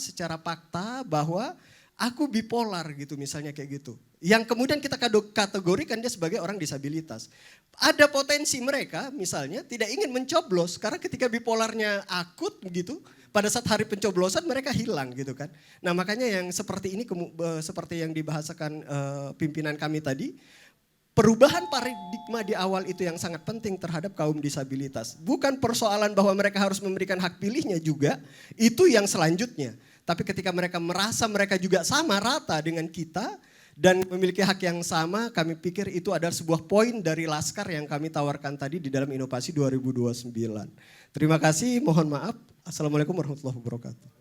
secara fakta bahwa aku bipolar gitu misalnya kayak gitu. Yang kemudian kita kategorikan dia sebagai orang disabilitas. Ada potensi mereka misalnya tidak ingin mencoblos karena ketika bipolarnya akut gitu, pada saat hari pencoblosan mereka hilang gitu kan. Nah makanya yang seperti ini seperti yang dibahasakan pimpinan kami tadi, perubahan paradigma di awal itu yang sangat penting terhadap kaum disabilitas. Bukan persoalan bahwa mereka harus memberikan hak pilihnya juga, itu yang selanjutnya. Tapi ketika mereka merasa mereka juga sama rata dengan kita dan memiliki hak yang sama, kami pikir itu adalah sebuah poin dari Laskar yang kami tawarkan tadi di dalam Inovasi 2029. Terima kasih, mohon maaf. Assalamualaikum warahmatullahi wabarakatuh.